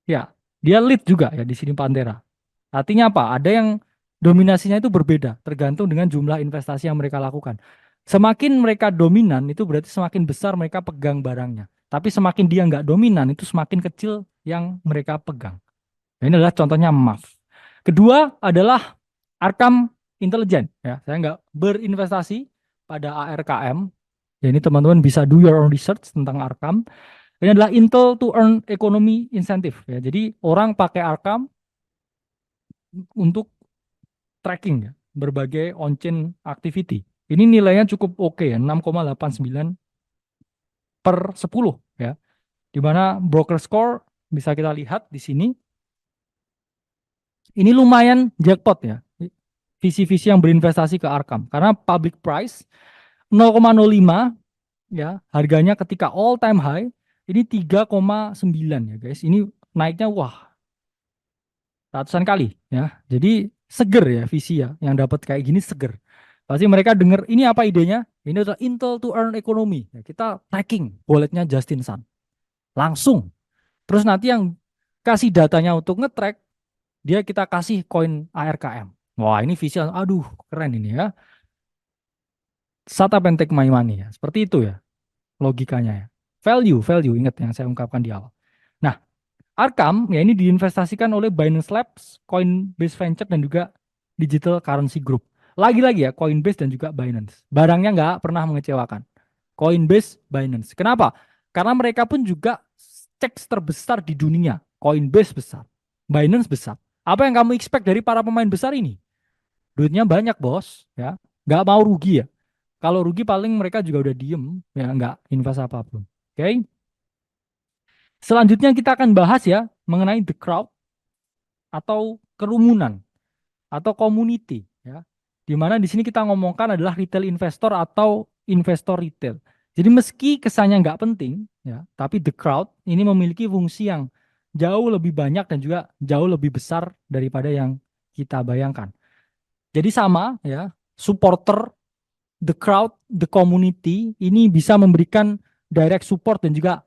ya, dia lead juga ya di sini Pantera. Artinya apa? Ada yang dominasinya itu berbeda, tergantung dengan jumlah investasi yang mereka lakukan. Semakin mereka dominan, itu berarti semakin besar mereka pegang barangnya. Tapi semakin dia nggak dominan, itu semakin kecil yang mereka pegang. Nah, ini adalah contohnya MAV. Kedua adalah Arkham Intelligent. Ya, saya nggak berinvestasi pada ARKM. Ya, ini teman-teman bisa do your own research tentang Arkham. Ini adalah Intel to Earn Economy Incentive. Ya, jadi orang pakai Arkham untuk tracking ya, berbagai on-chain activity. Ini nilainya cukup oke ya, 6,89 per 10 ya. Di mana broker score bisa kita lihat di sini. Ini lumayan jackpot ya. Visi-visi yang berinvestasi ke Arkham karena public price 0,05 ya, harganya ketika all time high ini 3,9 ya guys. Ini naiknya wah ratusan kali ya. Jadi seger ya visi ya, yang dapat kayak gini seger. Pasti mereka dengar ini apa idenya? Ini adalah Intel to Earn Economy. Ya, kita tracking walletnya Justin Sun langsung. Terus nanti yang kasih datanya untuk nge-track dia kita kasih koin ARKM. Wah ini visi, aduh keren ini ya. Startup and take my money ya. Seperti itu ya logikanya ya. Value ingat yang saya ungkapkan di awal. Nah, Arkham ya ini diinvestasikan oleh Binance Labs, Coinbase Venture dan juga Digital Currency Group. Lagi-lagi ya Coinbase dan juga Binance. Barangnya nggak pernah mengecewakan. Coinbase, Binance. Kenapa? Karena mereka pun juga cek terbesar di dunia. Coinbase besar, Binance besar. Apa yang kamu expect dari para pemain besar ini? Duitnya banyak bos, ya. Nggak mau rugi ya. Kalau rugi paling mereka juga udah diem, ya nggak invest apapun. Oke. Okay? Selanjutnya kita akan bahas ya mengenai the crowd atau kerumunan atau community ya. Di mana di sini kita ngomongkan adalah retail investor atau investor retail. Jadi meski kesannya nggak penting ya, tapi the crowd ini memiliki fungsi yang jauh lebih banyak dan juga jauh lebih besar daripada yang kita bayangkan. Jadi sama ya, supporter, the crowd, the community ini bisa memberikan direct support dan juga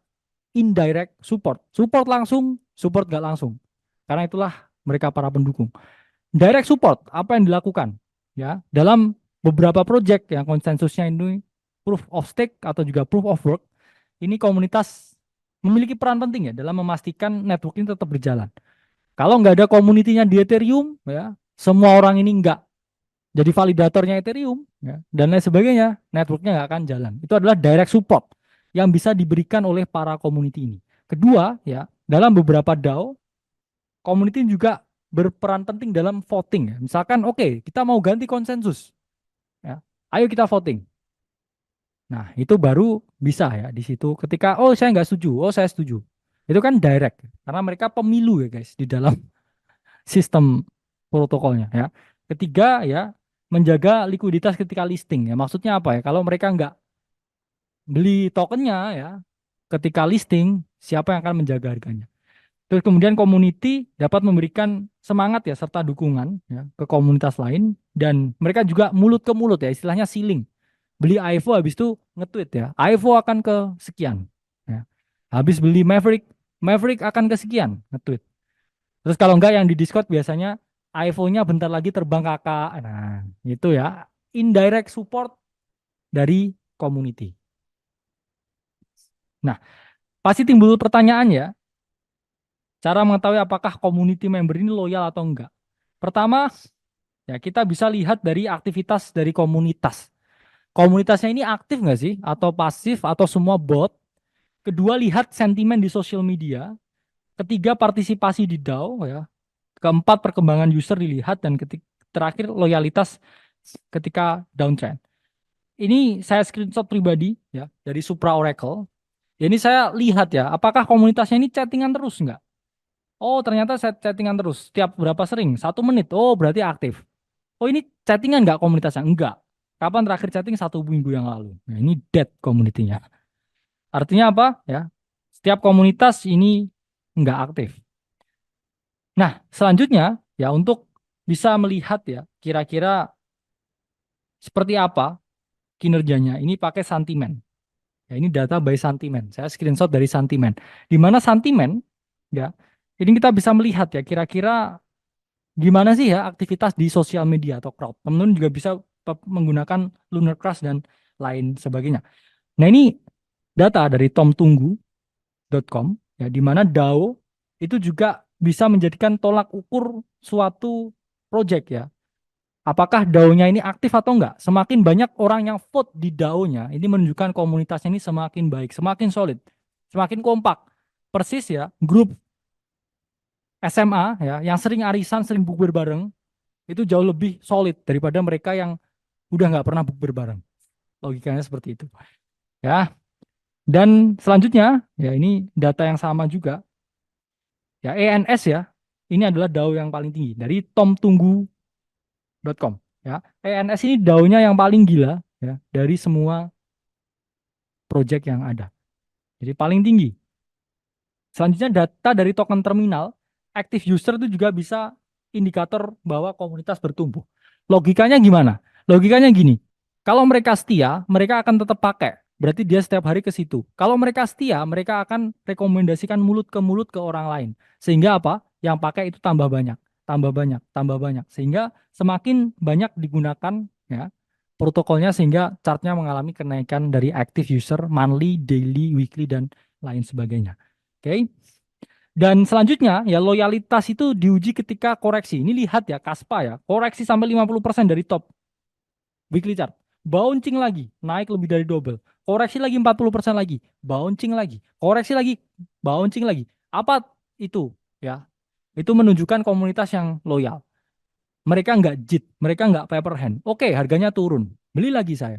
indirect support. Support langsung, support nggak langsung. Karena itulah mereka para pendukung. Direct support, apa yang dilakukan? Ya, dalam beberapa project yang konsensusnya ini proof of stake atau juga proof of work, ini komunitas memiliki peran penting ya dalam memastikan network ini tetap berjalan. Kalau nggak ada community-nya di Ethereum, ya, semua orang ini nggak jadi validatornya Ethereum ya, dan lain sebagainya, networknya nggak akan jalan. Itu adalah direct support yang bisa diberikan oleh para community ini. Kedua, ya, dalam beberapa DAO, community juga berperan penting dalam voting. Ya. Misalkan, oke, kita mau ganti konsensus, ya, ayo kita voting. Nah, itu baru bisa ya di situ. Ketika, oh saya nggak setuju, oh saya setuju. Itu kan direct, karena mereka pemilu ya guys di dalam sistem protokolnya ya. Ketiga ya, menjaga likuiditas ketika listing ya. Maksudnya apa ya? Kalau mereka nggak beli tokennya ya, ketika listing siapa yang akan menjaga harganya? Terus kemudian community dapat memberikan semangat ya serta dukungan ya ke komunitas lain dan mereka juga mulut ke mulut ya istilahnya sealing. Beli AIVO habis itu nge-tweet ya. AIVO akan ke sekian ya. Habis beli Maverick, Maverick akan ke sekian nge-tweet. Terus kalau enggak yang di Discord biasanya iPhone-nya bentar lagi terbang kakak. Nah, itu ya indirect support dari community. Nah, pasti timbul pertanyaan ya, cara mengetahui apakah community member ini loyal atau enggak. Pertama, ya kita bisa lihat dari aktivitas dari komunitas. Komunitasnya ini aktif nggak sih? Atau pasif? Atau semua bot? Kedua, lihat sentimen di sosial media. Ketiga, partisipasi di DAO ya. Keempat, perkembangan user dilihat dan terakhir loyalitas ketika downtrend. Ini saya screenshot pribadi ya dari Supra Oracle. Ya, ini saya lihat ya, apakah komunitasnya ini chattingan terus enggak? Oh, ternyata saya chattingan terus. Setiap berapa sering? 1 menit. Oh, berarti aktif. Oh, ini chattingan enggak komunitasnya? Enggak. Kapan terakhir chatting? 1 minggu yang lalu. Nah, ini dead community-nya. Artinya apa? Ya, setiap komunitas ini enggak aktif. Nah, selanjutnya ya untuk bisa melihat ya kira-kira seperti apa kinerjanya. Ini pakai Santimen. Ya, ini data by Santimen. Saya screenshot dari Santimen. Di mana Santimen ya, ini kita bisa melihat ya kira-kira gimana sih ya aktivitas di sosial media atau crowd. Teman-teman juga bisa menggunakan Lunar Crush dan lain sebagainya. Nah, ini data dari tomtunggu.com ya di mana DAO itu juga bisa menjadikan tolak ukur suatu project ya. Apakah DAO-nya ini aktif atau enggak? Semakin banyak orang yang vote di DAO-nya, ini menunjukkan komunitasnya ini semakin baik, semakin solid, semakin kompak. Persis ya, grup SMA ya, yang sering arisan, sering bukber bareng, itu jauh lebih solid daripada mereka yang udah nggak pernah bukber bareng. Logikanya seperti itu. Ya, dan selanjutnya, ya ini data yang sama juga. Ya, ENS ya, ini adalah DAO yang paling tinggi dari tomtunggu.com. Ya, ENS ini DAO-nya yang paling gila ya dari semua project yang ada. Jadi paling tinggi. Selanjutnya data dari token terminal, active user itu juga bisa indikator bahwa komunitas bertumbuh. Logikanya gimana? Logikanya gini, kalau mereka setia, mereka akan tetap pakai. Berarti dia setiap hari ke situ. Kalau mereka setia, mereka akan rekomendasikan mulut ke orang lain. Sehingga apa? Yang pakai itu tambah banyak, tambah banyak, tambah banyak. Sehingga semakin banyak digunakan ya protokolnya sehingga chartnya mengalami kenaikan dari active user, monthly, daily, weekly, dan lain sebagainya. Oke. Dan selanjutnya ya loyalitas itu diuji ketika koreksi. Ini lihat ya Kaspa ya, koreksi sampai 50% dari top weekly chart. Bouncing lagi, naik lebih dari double. Koreksi lagi 40% lagi, bouncing lagi. Koreksi lagi, bouncing lagi. Apa itu? Ya, itu menunjukkan komunitas yang loyal. Mereka nggak JIT, mereka nggak paper hand. Oke, harganya turun, beli lagi saya.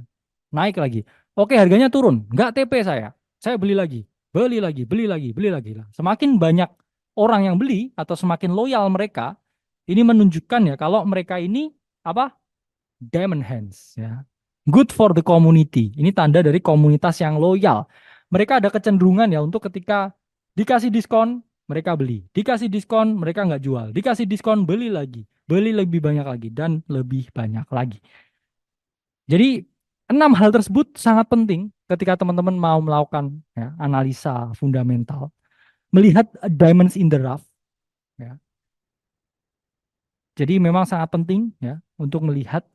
Naik lagi. Oke, harganya turun, nggak TP saya. Saya beli lagi, beli lagi, beli lagi, beli lagi. Semakin banyak orang yang beli atau semakin loyal mereka, ini menunjukkan ya kalau mereka ini apa? Diamond hands ya. Good for the community. Ini tanda dari komunitas yang loyal. Mereka ada kecenderungan ya untuk ketika dikasih diskon, mereka beli. Dikasih diskon, mereka nggak jual. Dikasih diskon, beli lagi. Beli lebih banyak lagi dan lebih banyak lagi. Jadi 6 hal tersebut sangat penting ketika teman-teman mau melakukan ya, analisa fundamental, melihat diamonds in the rough. Ya. Jadi memang sangat penting ya untuk melihat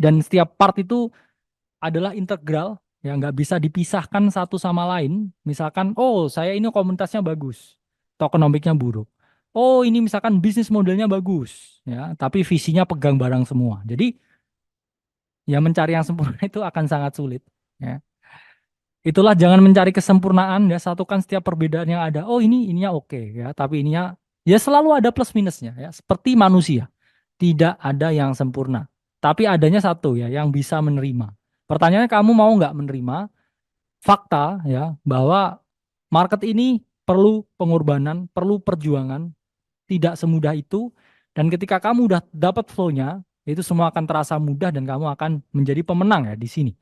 dan setiap part itu adalah integral yang nggak bisa dipisahkan satu sama lain. Misalkan, oh saya ini komunitasnya bagus, tokenomiknya buruk. Oh ini misalkan bisnis modelnya bagus, ya, tapi visinya pegang barang semua. Jadi ya mencari yang sempurna itu akan sangat sulit. Ya. Itulah jangan mencari kesempurnaan ya, satukan setiap perbedaan yang ada. Oh ini ininya oke ya, tapi ininya ya selalu ada plus minusnya ya, seperti manusia. Tidak ada yang sempurna. Tapi adanya satu ya yang bisa menerima. Pertanyaannya kamu mau nggak menerima fakta ya bahwa market ini perlu pengorbanan, perlu perjuangan, tidak semudah itu. Dan ketika kamu udah dapat flow-nya, itu semua akan terasa mudah dan kamu akan menjadi pemenang ya di sini.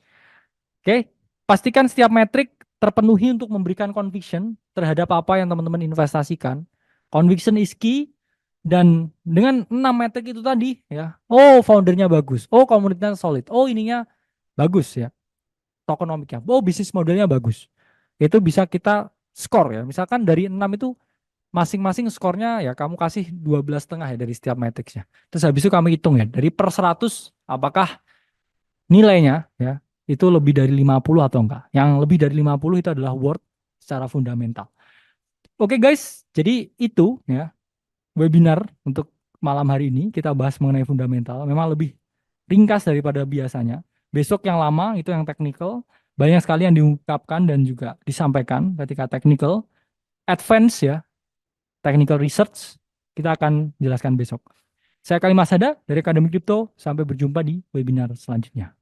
Oke, pastikan setiap metrik terpenuhi untuk memberikan conviction terhadap apa yang teman-teman investasikan. Conviction is key dan dengan 6 metrik itu tadi ya, oh foundernya bagus, oh komunitasnya solid, oh ininya bagus ya, tokenomiknya, oh bisnis modelnya bagus. Itu bisa kita skor ya. Misalkan dari 6 itu masing-masing skornya ya kamu kasih 12,5 ya dari setiap matriksnya. Terus habis itu kamu hitung ya dari per 100 apakah nilainya ya itu lebih dari 50 atau enggak. Yang lebih dari 50 itu adalah worth secara fundamental. Oke guys, jadi itu ya webinar untuk malam hari ini kita bahas mengenai fundamental. Memang lebih ringkas daripada biasanya. Besok yang lama itu yang technical. Banyak sekali yang diungkapkan dan juga disampaikan ketika technical. Advance ya, technical research. Kita akan jelaskan besok. Saya Kalimas Sada dari Akademi Kripto. Sampai berjumpa di webinar selanjutnya.